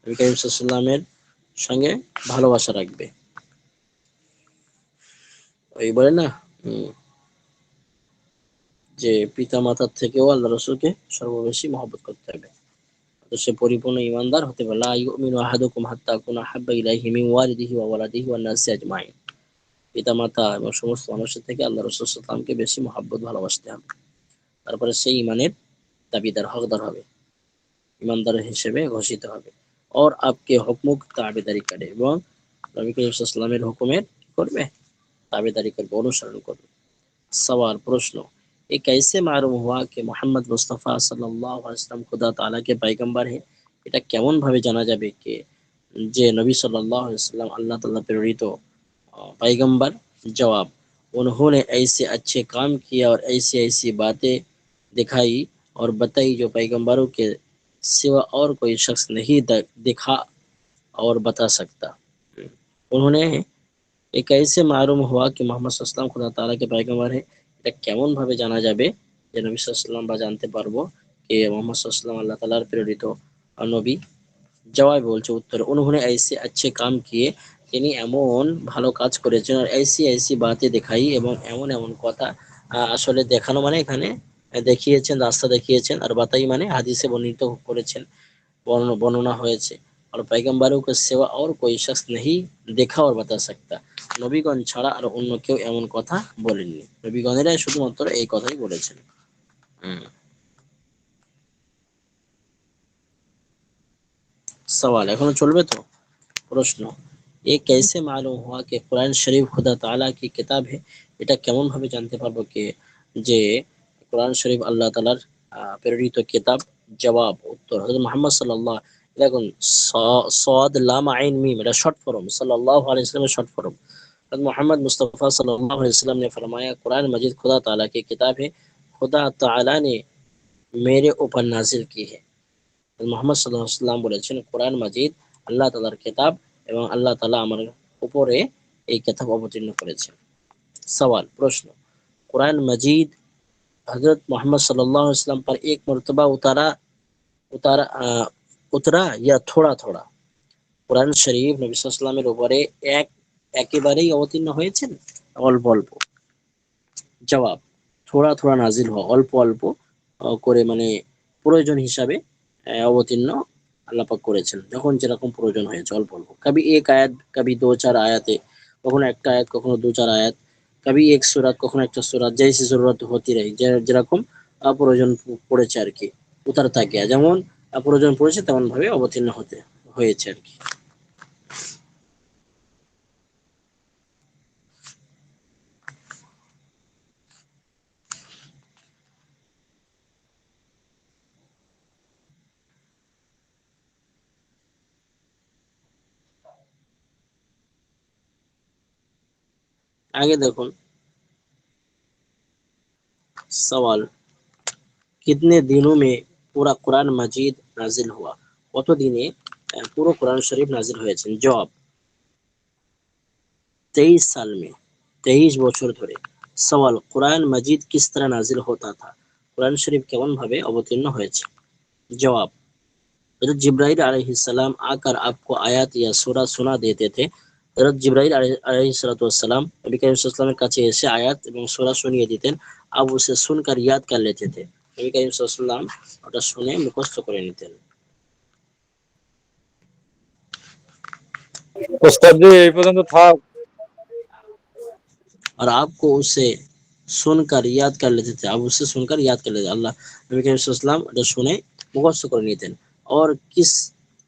নবী করিম সাল্লাল্লাহু আলাইহি ওয়াসাল্লামের সঙ্গে ভালোবাসা রাখবে। ওই বলে না যে পিতা মাতার থেকেও আল্লাহ রাসূলকে সর্ববেশি মহব্বত করতে হবে, তো সে পরিপূর্ণ ঈমানদার হতে পারে। লা ইউমিনু আহাদুকুম হাত্তা আকুনা আহাব্বা ইলাইহি মিন ওয়ালিদিহি ওয়া ওয়ালাদিহি ওয়ান নাসি আজমাইন। পিতা মাতা এবং সমস্ত মানুষের থেকে আল্লাহ রাসূল সাল্লাল্লাহু আলাইহি ওয়াসাল্লামকে বেশি মহব্বত ভালোবাসতে হবে, তারপরে সেই ঈমানের দাবিদার, হকদার হবে, ঈমানদার হিসেবে ঘোষিত হবে। और आपके हुक्मों की ताबेदारी करे, এবং নবী করিম সাল্লাল্লাহু আলাইহি ওয়াসাল্লামের হুকুমের করবে, ताबेदारी करবে, অনুসরণ করবে। सवाल, प्रश्न, ये कैसे मालूम हुआ कि मोहम्मद मुस्तफ़ा सल्लल्लाहु अलैहि वसल्लम खुदा ताला के पैगम्बर है? এটা কেমন ভাবে জানা যাবে कि যে নবী सल्लल्लाहु अलैहि वसल्लम अल्लाह ताला प्रेरित पैगम्बर? जवाब, उन्होंने ऐसे अच्छे काम किया और ऐसी ऐसी बातें दिखाई और बताई जो पैगम्बरों के सिवा और कोई शख्स नहीं दिखा और बता सकता। उन्होंने ये कैसे मालूम हुआ कि मोहम्मद सल्लल्लाहु अलैहि वसल्लम खुदा ताला के पैगम्बर है? এটা কেমন ভাবে জানা যাবে যে নবী সাল্লাল্লাহু আলাইহি ওয়াসাল্লাম, বা জানতে পারবো যে মুহাম্মদ সাল্লাল্লাহু আলাইহি ওয়াসাল্লাম আল্লাহ তাআলার প্রেরিত নবী? জবাব বলছে, উত্তর, উन्होंने ऐसे अच्छे काम किए, তিনি এমন ভালো কাজ করেছেন, আর ऐसी ऐसी बातें দেখাই, এবং এমন এমন কথা, আসলে দেখানো মানে এখানে দেখিয়েছেন, রাস্তা দেখিয়েছেন, আর বাতাই মানে হাদিসে বর্ণিত করেছেন, বর্ণনা হয়েছে। और पैगम्बरों के सिवा और कोई शख्स नहीं देखा और बता सकता। নবীগণ ছাড়া আর অন্য কেউ এমন কথা বলেননি, নবীগণেরাই শুধুমাত্র এই কথাই বলেছেন। सवाल, এখনো চলবে তো? প্রশ্ন, ये कैसे मालूम हुआ कि कुरान शरीफ खुदा ताला की किताब है? এটা কেমন ভাবে জানতে পারবো कि যে কোরআন শরীফ আল্লাহ তাআলার প্রেরিত কিতাব? জবাব, উত্তর, হযরত মুহাম্মদ সাল্লাল্লাহু, দেখুন সাদ লাম আইন মিম, এটা শর্ট ফর্ম, सल्लल्लाहु अलैहि वसल्लम शॉर्ट फॉर्म। हज़रत मोहम्मद मुस्तफ़ा सल्लल्लाहु अलैहि वसल्लम ने फरमाया, कुरान मजीद खुदा ताला की किताब है, खुदा ताला ने मेरे ऊपर नाजिल की है। মুহাম্মদ সাল্লাল্লাহু আলাইহি ওয়াসাল্লাম বলেছেন কোরআন মাজিদ আল্লাহ তাআলার কিতাব এবং আল্লাহ তাআলা আমার উপরে এই কিতাব অবতীর্ণ করেছেন। सवाल प्रश्न कुरान मजीद हजरत मोहम्मद सल्लल्लाहु अलैहि वसल्लम पर एक मर्तबा उतारा उतरा या थोड़ा थोड़ा? কোরআন শরীফ নবী সাল্লাল্লাহু আলাইহি ওয়াসাল্লামের উপরে একেবারেই অবতীর্ণ হয়েছেন অল্প অল্প? জবাব, থোড়া থোড়া নাজিল হওয়া, অল্প অল্প করে, মানে প্রয়োজন হিসাবে অবতীর্ণ আল্লাহ পাক করেছেন, যখন যেরকম প্রয়োজন হয়েছে অল্প অল্প। কবি এক আয়াত, কবি দো চার আয়াতে, কখনো একটা আয়াত, কখনো দু চার আয়াত, কবি এক সূরা, কখনো একটা সূরা, জৈসি জরুরত হতি রহি, যেরকম প্রয়োজন পড়েছে আর কি, উতারতা গিয়া, যেমন প্রয়োজন পড়েছে তেমন ভাবে অবতীর্ণ হয়েছে আর কি। आगे देखो सवाल, कितने दिनों में पूरा कुरान मजीद नाजिल हुआ? কত দিনে পুরো কোরআন শরীফ নাজিল হয়েছে? জবাব, 23 साल में, 23 বছর ধরে। सवाल, कुरान मजीद किस तरह नाजिल होता था? कुरान शरीफ केमन भावे अवतीर्ण হয়েছে? जवाब, हज़रत जिब्राइल अलैहिस्सलाम आकर आपको आयत या सूरा सुना देते थे। हज़रत जिब्राइल अलैहिस्सलाम नबी करीम सल्लल्लाहु अलैहि वसल्लम কাছে এসে আয়াত এবং সূরা শুনিয়ে দিতেন, आप उसे सुनकर याद कर लेते थे। নবী করিম সাল্লাল্লাহু আলাইহি ওয়াসাল্লাম ওটা শুনে মুখস্থ করে নিতেন। उस्ताद जी এই পর্যন্ত থাক। और आपको उसे सुनकर याद कर लेते थे, आप उससे सुनकर याद कर लेते, अल्लाह नबी करीम सल्लल्लाहु अलैहि वसल्लम ওটা শুনে মুখস্থ করে নিতেন।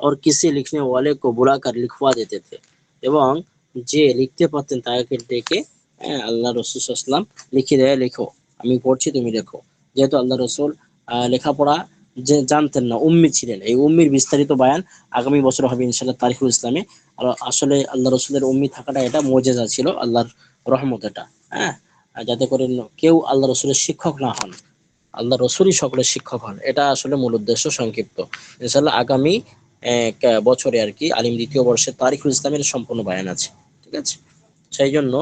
और किसी लिखने वाले को बुलाकर लिखवा देते थे, এবং যে লিখতে পারতেন তাকে ডেকে আল্লাহ রাসূল সাল্লাল্লাহু আলাইহি ওয়াসাল্লাম লিখে দেয়, লেখো, আমি পড়ছি তুমি লেখো। যেহেতু আল্লাহ রাসূল লেখাপড়া যে জানতেন না, উম্মি ছিলেন, এই উম্মির বিস্তারিত বয়ান আগামী বছর হবে ইনশাআল্লাহ তারিখুল ইসলামে। আর আসলে আল্লাহ রাসূলের উম্মি থাকাটা এটা মুজিজা ছিল, আল্লাহর রহমত এটা, হ্যাঁ, যাতে করে কেউ আল্লাহ রাসূলের শিক্ষক না হন, আল্লাহ রসুলই সকলের শিক্ষক হন, এটা আসলে মূল উদ্দেশ্য সংক্ষিপ্ত। ইনশাআল্লাহ আগামী বছরে আর কি আলিম দ্বিতীয় বর্ষে তারিখুল ইসলামের সম্পূর্ণ বয়ান আছে, ঠিক আছে? সেই জন্য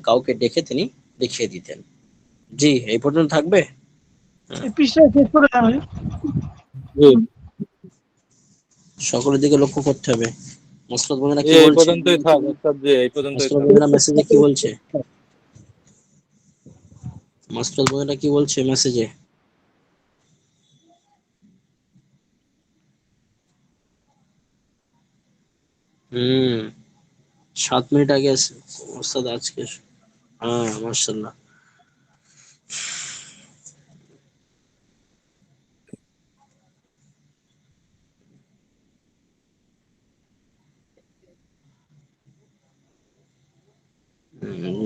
কাউকে ডেকে তিনি দেখিয়ে দিতেন। জি, এই পর্যন্ত থাকবে। পৃষ্ঠা শেষ করে দেন ভাই। জি সকলের দিকে লক্ষ্য করতে হবে। মাসরুদ বন্ধুরা কি এই বলছে? পর্যন্তই থাক উস্তাদ জি, এই পর্যন্তই মাসরুদ থাক। বন্ধুরা মেসেজে কি বলছে? মাসরুদ বন্ধুরা কি বলছে মেসেজে? হুম, 7 মিনিট আগে ওস্তাদ আজকে, হ্যাঁ মাশাআল্লাহ।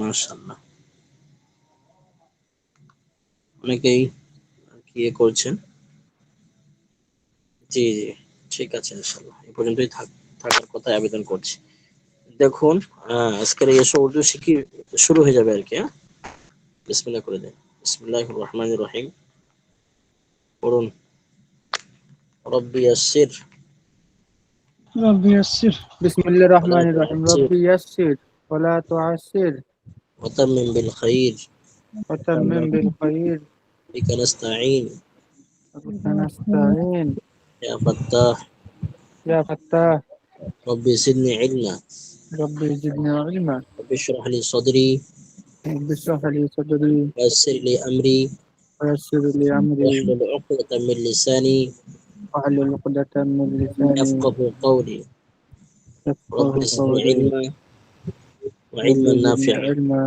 মাশাআল্লাহ, অনেকেই কি করছেন। জি জি, ঠিক আছে, ইনশাআল্লাহ এই পর্যন্তই থাকার কথা আবেদন করছি। দেখুন আজকের এসো উর্দু শিখি শুরু হয়ে যাবে আর কি। হ্যাঁ, বিসমিল্লাহ করে দেন। বিসমিল্লাহির রহমানির রহিম। পড়ুন, রব্বি ইয়াসসির ربي يسر বিসমিল্লাহির ওয়ালা রহমানির রহিম। তুআসসির রব্বি ইয়াসসির ওয়ালা তুআসসির ওয়াতাম্মিম বিল খাইর ওয়া তাম্মিম বিল খাইর বিকা নাস্তাঈন ওয়া নাস্তাঈন ইয়া ফাত্তাহ ইয়া ফাত্তাহ রব্বি জিদনি ইলমা রব্বি জিদনি ইলমা রব্বি ইশরাহ লি সাদরি রব্বি ইশরাহ লি সাদরি ওয়াইসির লি আমরি ওয়া ইয়াসসির লি আমরি واحلل عقدة من لساني واحلل عقدة من لساني يفقه قولي رب يفقهوا زدني قولي. علما رب وعلما زدني نافعا علما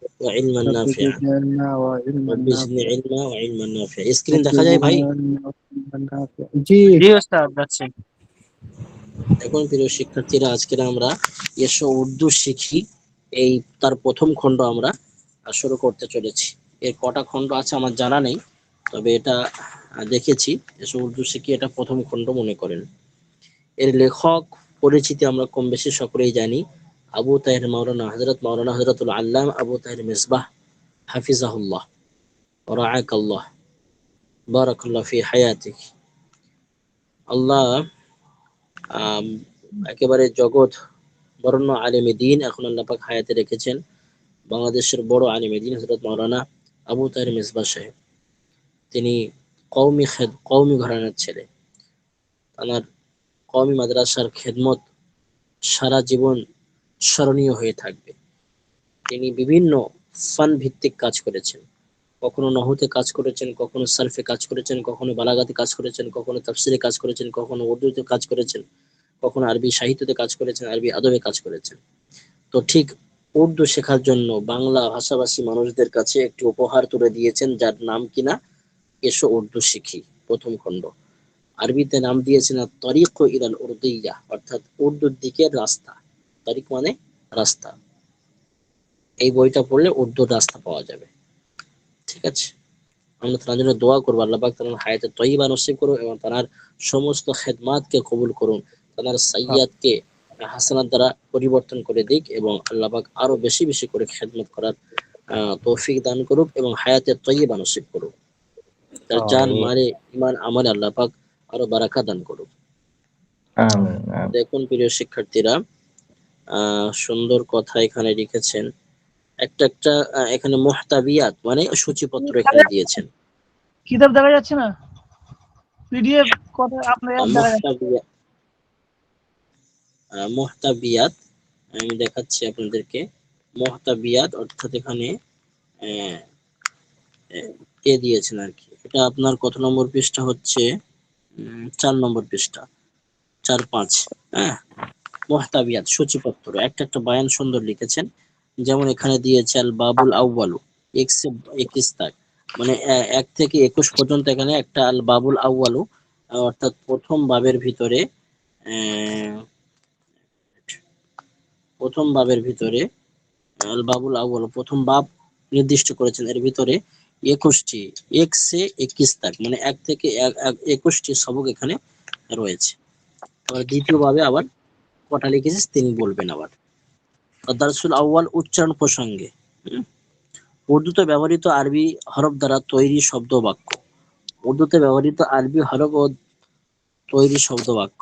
رب وعلما زدني نافعا. علما وعلما رب نافعا زدني علما وعلما رب زدني نافعا. علما وعلما نافعا। স্ক্রিন رب দেখা যায় ভাই? زدني علما وعلما نافعا. জি জি ওস্তাদ যাচ্ছে। এখন প্রিয় শিক্ষার্থীরা, আজকের আমরা এসো উর্দু শিখি এই তার প্রথম খণ্ড আমরা শুরু করতে চলেছি। এর কটা খণ্ড আছে আমার জানা নেই, তবে এটা দেখেছি, এসো উর্দু শিখি এটা প্রথম খণ্ড মনে করেন। এর লেখক পরিচিতি আমরা কম বেশি সকলেই জানি, আবু তাহের মাওলানা হযরতুল আল্লাম আবু তাহের মিসবাহ হাফিজাহুল্লাহ ওয়া রাআকাল্লাহ। বারাকাল্লাহ ফি হায়াতিক। আল্লাহ একেবারে জগৎ বরণ্য আলেমে দিন এখন আল্লাহ পাক হায়াতে রেখেছেন বাংলাদেশের বড় আলেমে দিন হযরত মাওলানা আবু তাহের মিসবাহ সাহেব। তিনি কওমি ঘরানার ছেলে। তার কওমি মাদ্রাসার খেদমত সারা জীবন স্মরণীয় হয়ে থাকবে। তিনি বিভিন্ন ফান ভিত্তিক কাজ করেছেন, কখনো নহতে কাজ করেছেন, কখনো সারফে কাজ করেছেন, কখনো বালাগাতে কাজ করেছেন, কখনো তাফসিরে কাজ করেছেন, কখনো উর্দুতে কাজ করেছেন, কখনো আরবি সাহিত্যতে কাজ করেছেন, আরবি আদবে কাজ করেছেন। তো ঠিক উর্দু শেখার জন্য বাংলা ভাষাভাষী মানুষদের কাছে একটি উপহার তুলে দিয়েছেন, যার নাম কিনা এসো উর্দু শিখি প্রথম খণ্ড। আরবিতে নাম দিয়েছেন তরিক ইলাল উর্দিয়া, অর্থাৎ উর্দুর দিকের রাস্তা। তরিক মানে রাস্তা। এই বইটা পড়লে উর্দুর রাস্তা পাওয়া যাবে। ঠিক আছে, আমরা তার জন্য দোয়া করবো, আল্লাহ পাক তার হায়াতে তয়্যিবা নসিব করুন এবং তার সমস্ত খেদমাতকে কবুল করুন, তার সাইয়াদকে হাসানাত দ্বারা পরিবর্তন করে দিক এবং আল্লাহ পাক আরো বেশি বেশি করে খেদমত করার তৌফিক দান করুক এবং হায়াতে তয়্যিবা নসিব করুক। তার জান মালে ইমান আমলে আল্লাহ পাক আরো বারাকা দান করুক। আমিন আমিন। দেখুন প্রিয় শিক্ষার্থীরা, সুন্দর কথা এখানে লিখেছেন। একটা এখানে মুহতাবিয়াত মানে সূচিপত্র এখানে দিয়েছেন। কিতাব দেখা যাচ্ছে না, পিডিএফ কথা আপনার অ্যাপ দেখা যাচ্ছে। মুহতাবিয়াত আমি দেখাচ্ছি আপনাদেরকে। মুহতাবিয়াত অর্থাৎ এখানে কে দিয়েছেন আর কি। এটা আপনার কত নম্বর পৃষ্ঠা হচ্ছে? 4 নম্বর পৃষ্ঠা, 4-5। হ্যাঁ, মুহতাবিয়াত সূচিপত্র, একটা বয়ান সুন্দর লিখেছেন। যেমন এখানে দিয়েছে আল বাবুল আউয়ালু 1 তাক, মানে 1 থেকে 21 পর্যন্ত এখানে একটা আল বাবুল আউয়ালু, অর্থাৎ প্রথম বাবের ভিতরে আল বাবুল আউয়ালু প্রথম বাব নির্দিষ্ট করেছেন। এর ভিতরে 21টি 1 से 21 তাক, মানে 1 থেকে 21টি সবক এখানে রয়েছে। আবার দ্বিতীয় ভাবে আবার কটা লিখেছিস তিনি বলবেন। আবার দারসুল আউয়াল উচ্চারণ প্রসঙ্গে উর্দুতে ব্যবহৃত আরবি হরফ দ্বারা তৈরি শব্দ বাক্য। উর্দুতে ব্যবহৃত আরবি হরফ ও তৈরি শব্দ বাক্য।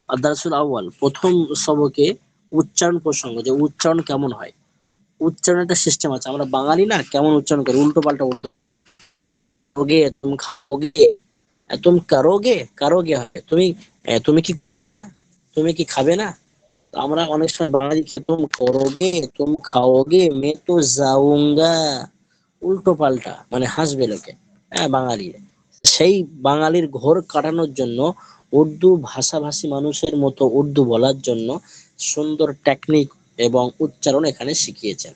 দারসুল আউয়াল প্রথম সবকে উচ্চারণ প্রসঙ্গ, যে উচ্চারণ কেমন হয়, উচ্চারণ একটা সিস্টেম আছে। আমরা বাঙালি না, কেমন উচ্চারণ করি, উল্টো পাল্টা খাওগে, তুমি খাওগে, তুমি কারোগে হয়, তুমি কি খাবে না। আমরা অনেক সময় বাঙালি তুম করোগে, তুম খাওগে, মে তো যাউঙ্গা, উল্টো পাল্টা, মানে হাসবে লোকে। বাঙালি, সেই বাঙালির ঘোর কাটানোর জন্য উর্দু ভাষাভাষী মানুষের মতো উর্দু বলার জন্য সুন্দর টেকনিক এবং উচ্চারণ এখানে শিখিয়েছেন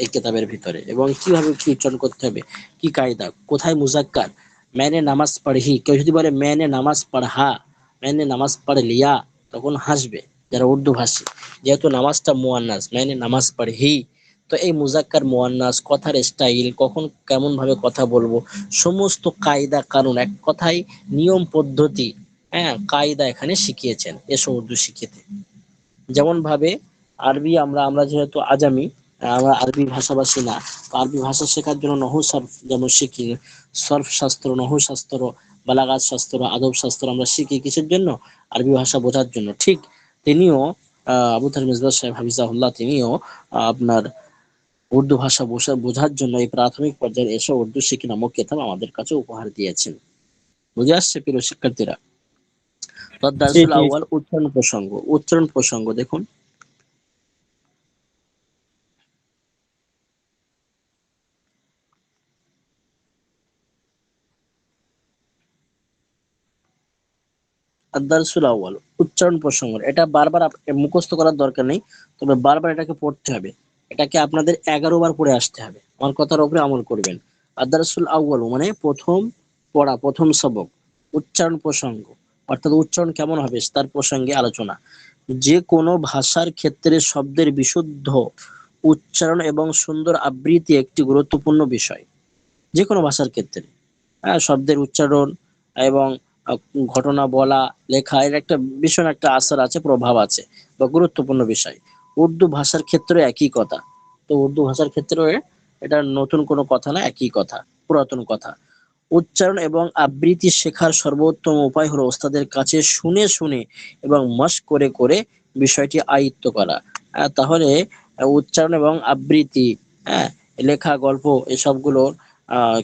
এই কিতাবের ভিতরে। এবং কিভাবে কি উচ্চারণ করতে হবে, কি কায়দা, কোথায় মুজাক্কার, मैंने নামাজ পড়হি, কেউ যদি বলে मैंने নামাজ পড়হা, मैंने নামাজ পড় লিয়া, তখন হাসবে যারা উর্দু ভাষী। যেহেতু নামাজটা মুয়ান্নাস, मैंने নামাজ পড়হি, তো এই মুজাক্কার মুয়ান্নাস, কথার স্টাইল, কখন কেমন ভাবে কথা বলবো, সমস্ত কায়দা কানুন, এক কথায় নিয়ম পদ্ধতি, কায়দা এখানে শিখিয়েছেন এসব উর্দু শিখিতে। যেমন ভাবে আরবি আমরা যেহেতু আজামি, আমরা আরবি ভাষাভাষী না, আরবি ভাষা শেখার জন্য নহু সরফ যেমন শিখি, সরফ শাস্ত্র, নহু শাস্ত্র, বালাগাত শাস্ত্র, আদব শাস্ত্র আমরা শিখি কিসের জন্য, আরবি ভাষা বোঝার জন্য। ঠিক তিনিও আবু তাহের মিসবাহ সাহেব হাফিজাহুল্লাহ, তিনিও আপনার উর্দু ভাষা বোঝার জন্য এই প্রাথমিক পর্যায়ে এসে উর্দু শিখি নামক কিতাব আমাদের কাছে উপহার দিয়েছেন। বুঝে আসছে প্রিয় শিক্ষার্থীরা? দারসুল আউয়াল উচ্চারণ প্রসঙ্গ দেখুন। দারসুল আউয়াল উচ্চারণ প্রসঙ্গ, এটা বারবার মুখস্থ করার দরকার নেই, তবে বারবার এটাকে পড়তে হবে। এটাকে আপনাদের 11 বার পড়ে আসতে হবে। আমার কথার উপরে আমল করবেন। দারসুল আউয়াল মানে প্রথম পড়া, প্রথম সবক, উচ্চারণ প্রসঙ্গ, অর্থাৎ উচ্চারণ কেমন হবে তার প্রসঙ্গে আলোচনা। যে কোনো ভাষার ক্ষেত্রে শব্দের বিশুদ্ধ উচ্চারণ এবং সুন্দর আবৃত্তি একটি গুরুত্বপূর্ণ বিষয়। যে কোনো ভাষার ক্ষেত্রে শব্দের উচ্চারণ এবং ঘটনা বলা, লেখা, এর একটা ভীষণ একটা আসার আছে, প্রভাব আছে বা গুরুত্বপূর্ণ বিষয়। উর্দু ভাষার ক্ষেত্রে একই কথা। তো উর্দু ভাষার ক্ষেত্রে এটা নতুন কোনো কথা না, একই কথা। পুরাতন কথা। উচ্চারণ এবং আবৃত্তি শেখার সর্বোত্তম উপায় হলো ওস্তাদের কাছে শুনে শুনে এবং মশক করে করে বিষয়টি আয়ত্ত করা। তাহলে উচ্চারণ এবং আবৃত্তি, হ্যাঁ, লেখা, গল্প, এসবগুলো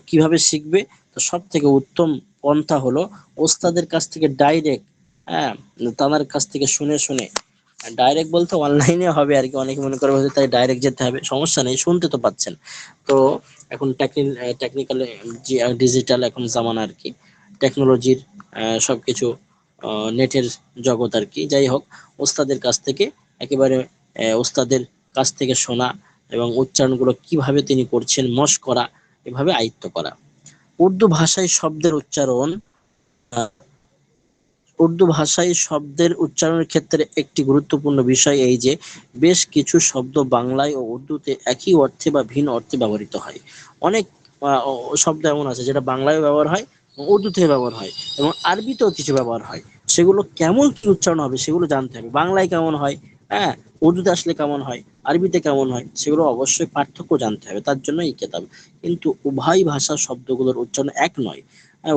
কিভাবে শিখবে? তো সব থেকে উত্তম পন্থা হলো ওস্তাদের কাছ থেকে ডাইরেক্ট, হ্যাঁ, তাদের কাছ থেকে শুনে শুনে। ডাইরেক্ট বলতে অনলাইনে হবে আর কি, অনেকে মনে করে হয়তো তাই ডাইরেক্ট যেতে হবে, সমস্যা নেই, শুনতে তো পাচ্ছেন। তো এখন টেকনিক্যাল যে ডিজিটাল এখন জামানা আর কি, টেকনোলজির সবকিছু নেটের জগৎ আর কি। যাই হোক, ওস্তাদের কাছ থেকে একেবারে ওস্তাদের কাছ থেকে শোনা এবং উচ্চারণগুলো কিভাবে তিনি করছেন মশক করা, এভাবে আয়ত্ত করা। উর্দু ভাষায় শব্দের উচ্চারণ আহ, উর্দু ভাষায় শব্দের উচ্চারণের ক্ষেত্রে একটি গুরুত্বপূর্ণ বিষয় এই যে বেশ কিছু শব্দ বাংলায় ও উর্দুতে একই অর্থে বা ভিন্ন অর্থে ব্যবহৃত হয়। অনেক শব্দ এমন আছে যেটা বাংলায় ব্যবহার হয়, উর্দুতে ব্যবহার হয় এবং আরবিতেও কিছু ব্যবহার হয়। সেগুলো কেমন কি উচ্চারণ হবে সেগুলো জানতে হবে। বাংলায় কেমন হয়, হ্যাঁ, উর্দুতে আসলে কেমন হয়, আরবিতে কেমন হয়, সেগুলো অবশ্যই পার্থক্য জানতে হবে। তার জন্য এই কেতাব। কিন্তু উভয় ভাষার শব্দগুলোর উচ্চারণ এক নয়।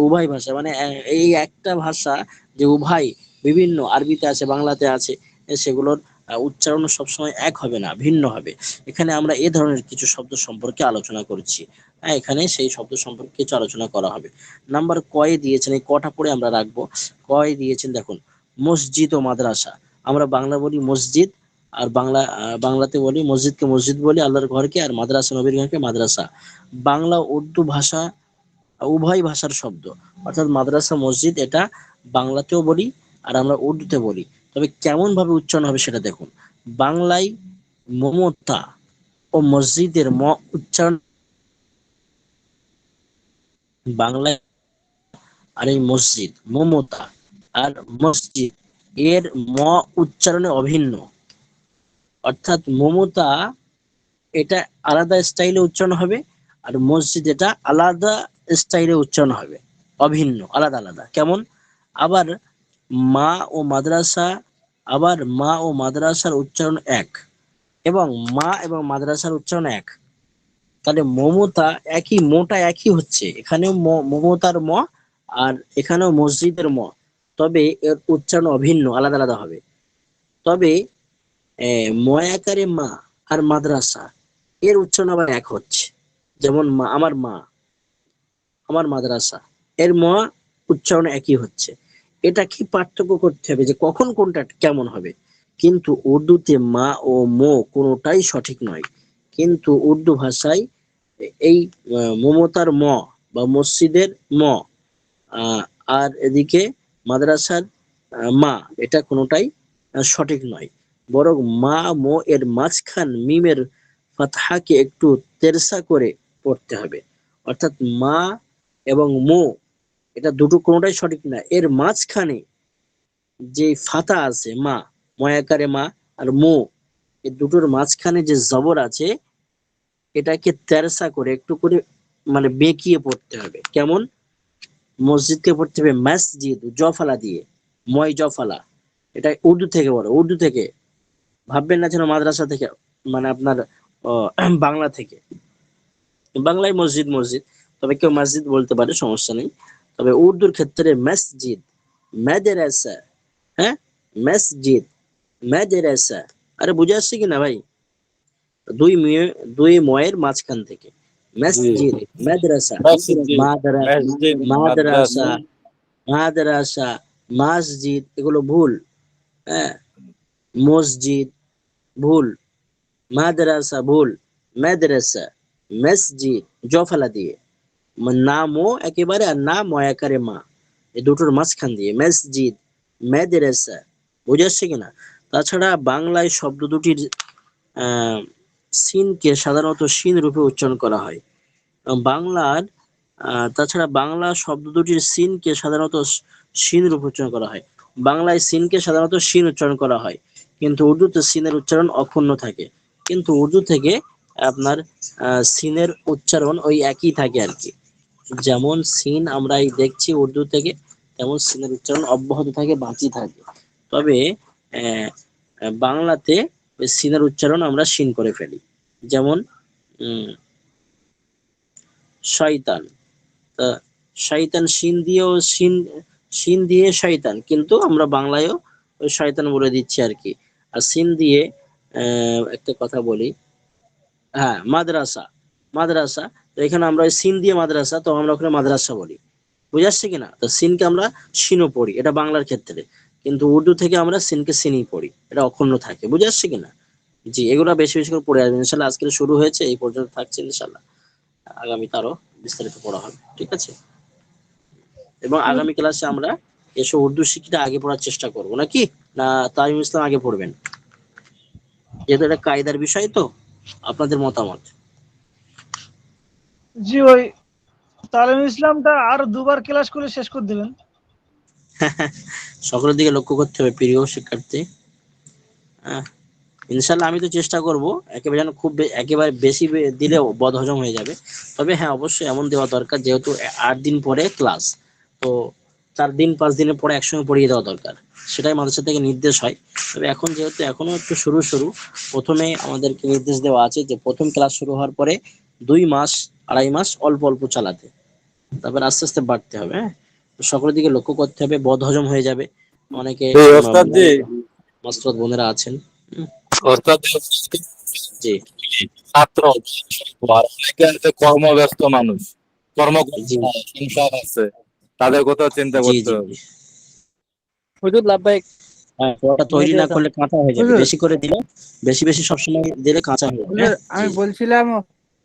উভয় ভাষা মানে এই একটা ভাষা যে উভয় বিভিন্ন, আরবিতে আছে, বাংলাতে আছে, সেগুলোর উচ্চারণ সবসময় এক হবে না, ভিন্ন হবে। এখানে আমরা এ ধরনের কিছু শব্দ সম্পর্কে আলোচনা করছি। হ্যাঁ, এখানে সেই শব্দ সম্পর্কে কিছু আলোচনা করা হবে। নাম্বার কয়ে দিয়েছেন, এই কটা পড়ে আমরা রাখবো। কয়ে দিয়েছেন দেখুন, মসজিদ ও মাদ্রাসা। আমরা বাংলা বলি মসজিদ, আর বাংলাতে বলি মসজিদকে মসজিদ বলি, আল্লাহর ঘরকে, আর মাদ্রাসা নবীর ঘরকে মাদ্রাসা। বাংলা উর্দু ভাষা উভয় ভাষার শব্দ, অর্থাৎ মাদ্রাসা মসজিদ এটা বাংলাতেও বলি আর আমরা উর্দুতে বলি। তবে কেমন ভাবে উচ্চারণ হবে সেটা দেখুন। বাংলায় মমতা ও মসজিদের উচ্চারণ বাংলায়, আর এই মসজিদ মমতা আর মসজিদ এর উচ্চারণে অভিন্ন। অর্থাৎ মমতা এটা আলাদা স্টাইলে উচ্চারণ হবে, আর মসজিদ এটা আলাদা স্টাইলে উচ্চারণ হবে, অভিন্ন, আলাদা আলাদা। কেমন? আবার মা ও মাদ্রাসা, আবার মা ও মাদ্রাসার উচ্চারণ এক, এবং মা এবং মাদ্রাসার উচ্চারণ এক। তাহলে মমতা একই, মোটা একই হচ্ছে, এখানেও মমতার ম, আর এখানেও মসজিদের ম, তবে এর উচ্চারণ অভিন্ন, আলাদা আলাদা হবে। তবে ময়াকারে মা আর মাদ্রাসা এর উচ্চারণ আবার এক হচ্ছে। যেমন আমার মাদ্রাসা, এর ম উচ্চারণ একই হচ্ছে। এটা কি পার্থক্য করতে হবে যে কখন কোনটা কেমন হবে। কিন্তু উর্দুতে মা ও মো কোনোটাই সঠিক নয়। কিন্তু উর্দু ভাষায় এই মমতার ম বা মসজিদের ম, আহ, আর এদিকে মাদ্রাসার মা, এটা কোনোটাই সঠিক নয়। বরং মা মো এর মাঝখান মিমের ফাতহাকে একটু তেরসা করে পড়তে হবে। অর্থাৎ মা এবং মো এটা দুটো কোনোটাই সঠিক না, এর মাঝখানে যে ফাতা আছে, মা, ময়াকারে মা আর মো, এই দুটোর মাঝখানে যে জবর আছে, এটাকে তেরসা করে একটু করে মানে বেঁকিয়ে পড়তে হবে। কেমন? মসজিদকে পড়তে হবে মসজিদ জফালা দিয়ে, ময় জফালা। এটা উর্দু থেকে বলো, উর্দু থেকে, ভাববেন না যেন মাদ্রাসা থেকে, মানে আপনার বাংলা থেকে। বাংলায় মসজিদ মসজিদ, তবে কেউ মসজিদ বলতে পারে, সমস্যা নেই। তবে উর্দুর ক্ষেত্রে মসজিদ, মাদ্রাসা, হ্যাঁ, মসজিদ মাদ্রাসা। আরে বুঝে আসছে কিনা ভাই? দুই ময়ের মাঝখান থেকে মসজিদ, মাদ্রাসা, মসজিদ, মসজিদ, মাদ্রাসা, মাদ্রাসা। মাদ্রাসা, মসজিদ, এগুলো ভুল। হ্যাঁ, মসজিদ ভুল, মাদ্রাসা ভুল, মাদ্রাসা, মসজিদ জফলা দিয়ে, না মো একেবারে আর না ময়াকারে মা, এই দুটোর মাঝখান দিয়ে মসজিদ, মাদ্রাসা। বুঝে আসছে কিনা? তাছাড়া বাংলায় শব্দ দুটির আহ সিনকে সাধারণত সিন রূপে উচ্চারণ করা হয়। বাংলার তাছাড়া বাংলা শব্দ দুটির সিনকে সাধারণত সিন রূপে উচ্চারণ করা হয়। বাংলায় সিনকে সাধারণত সিন উচ্চারণ করা হয়, কিন্তু উর্দুতে সিনের উচ্চারণ অক্ষুণ্ণ থাকে। কিন্তু উর্দু থেকে আপনার সিনের উচ্চারণ ওই একই থাকে আর কি। যেমন সিন আমরা এই দেখছি উর্দু থেকে, তেমন সিনের উচ্চারণ অব্যাহত থাকে, বাকি থাকে। তবে আহ, বাংলাতে ওই সিনের উচ্চারণ আমরা সিন করে ফেলি। যেমন শয়তান, তা শয়তান শিন দিয়ে শয়তান, কিন্তু আমরা বাংলায়ও ওই শয়তান বলে দিচ্ছি আর কি। আর সিন দিয়ে একটা কথা বলি, হ্যাঁ মাদ্রাসা, মাদ্রাসা। তো এখানে আমরা ওই সিন দিয়ে মাদ্রাসা, তো আমরা ওখানে মাদ্রাসা বলি, বুঝে আসছে কিনা? তো সিনকে আমরা সিনও পড়ি, এটা বাংলার ক্ষেত্রে, কিন্তু উর্দু থেকে আমরা সিনকে সিনই পড়ি, এটা অক্ষুণ্ণ থাকে, বুঝে আসছে কিনা? জি, এগুলো বেশি বেশি করে পড়ে আসবেন ইনশাল্লাহ। আজকে শুরু হয়েছে, এই পর্যন্ত থাকছে, ইনশাল্লাহ আগামীতে আরো বিস্তারিত পড়া হবে, ঠিক আছে? এবং আগামী ক্লাসে আমরা এসব উর্দু শিক্ষিটা আগে পড়ার চেষ্টা করবো নাকি, না তামিম ইসলাম আগে পড়বেন? যেহেতু এটা কায়দার বিষয়, তো আপনাদের মতামত। জি, ওই তালিম ইসলামটা আর দুবার ক্লাস করে শেষ করে দিবেন। সকলের দিকে লক্ষ্য করতে হবে প্রিয় শিক্ষার্থী। ইনশাল্লাহ আমি তো চেষ্টা করব একেবারে যেন একেবারে বেশি দিলে বদহজম হয়ে যাবে। তবে হ্যাঁ, অবশ্যই এমন দেওয়া দরকার, যেহেতু 8 দিন পরে ক্লাস, তো 4 দিন 5 দিনের পরে একসঙ্গে পড়িয়ে দেওয়া দরকার, সেটাই মাদ্রাসা থেকে নির্দেশ হয়। তবে এখন যেহেতু এখনো একটু শুরু, প্রথমে আমাদেরকে নির্দেশ দেওয়া আছে যে প্রথম ক্লাস শুরু হওয়ার পরে 2 মাস 2.5 মাস অল্প অল্প চালাতে, তারপর আস্তে আস্তে বাড়তে হবে। হ্যাঁ, তো সকলের দিকে লক্ষ্য করতে হবে, বদহজম হয়ে যাবে। অনেকে ওস্তাদ জি, মাস্টার বোনেরা আছেন। ওস্তাদ জি ছাত্র অনেকে আছে কর্মব্যস্ত মানুষ, জি সংসার আছে, তাদের কথা চিন্তা জি করতে জি হবে। হুজুর লাব্বাইক। হ্যাঁ, ওটা তৈরি না করলে কাঁচা হয়ে যাবে, হুজুর, বেশি করে দিলে, বেশি বেশি সবসময় দিলে কাঁচা হয়ে যাবে। হুজুর, আমি জি বলছিলাম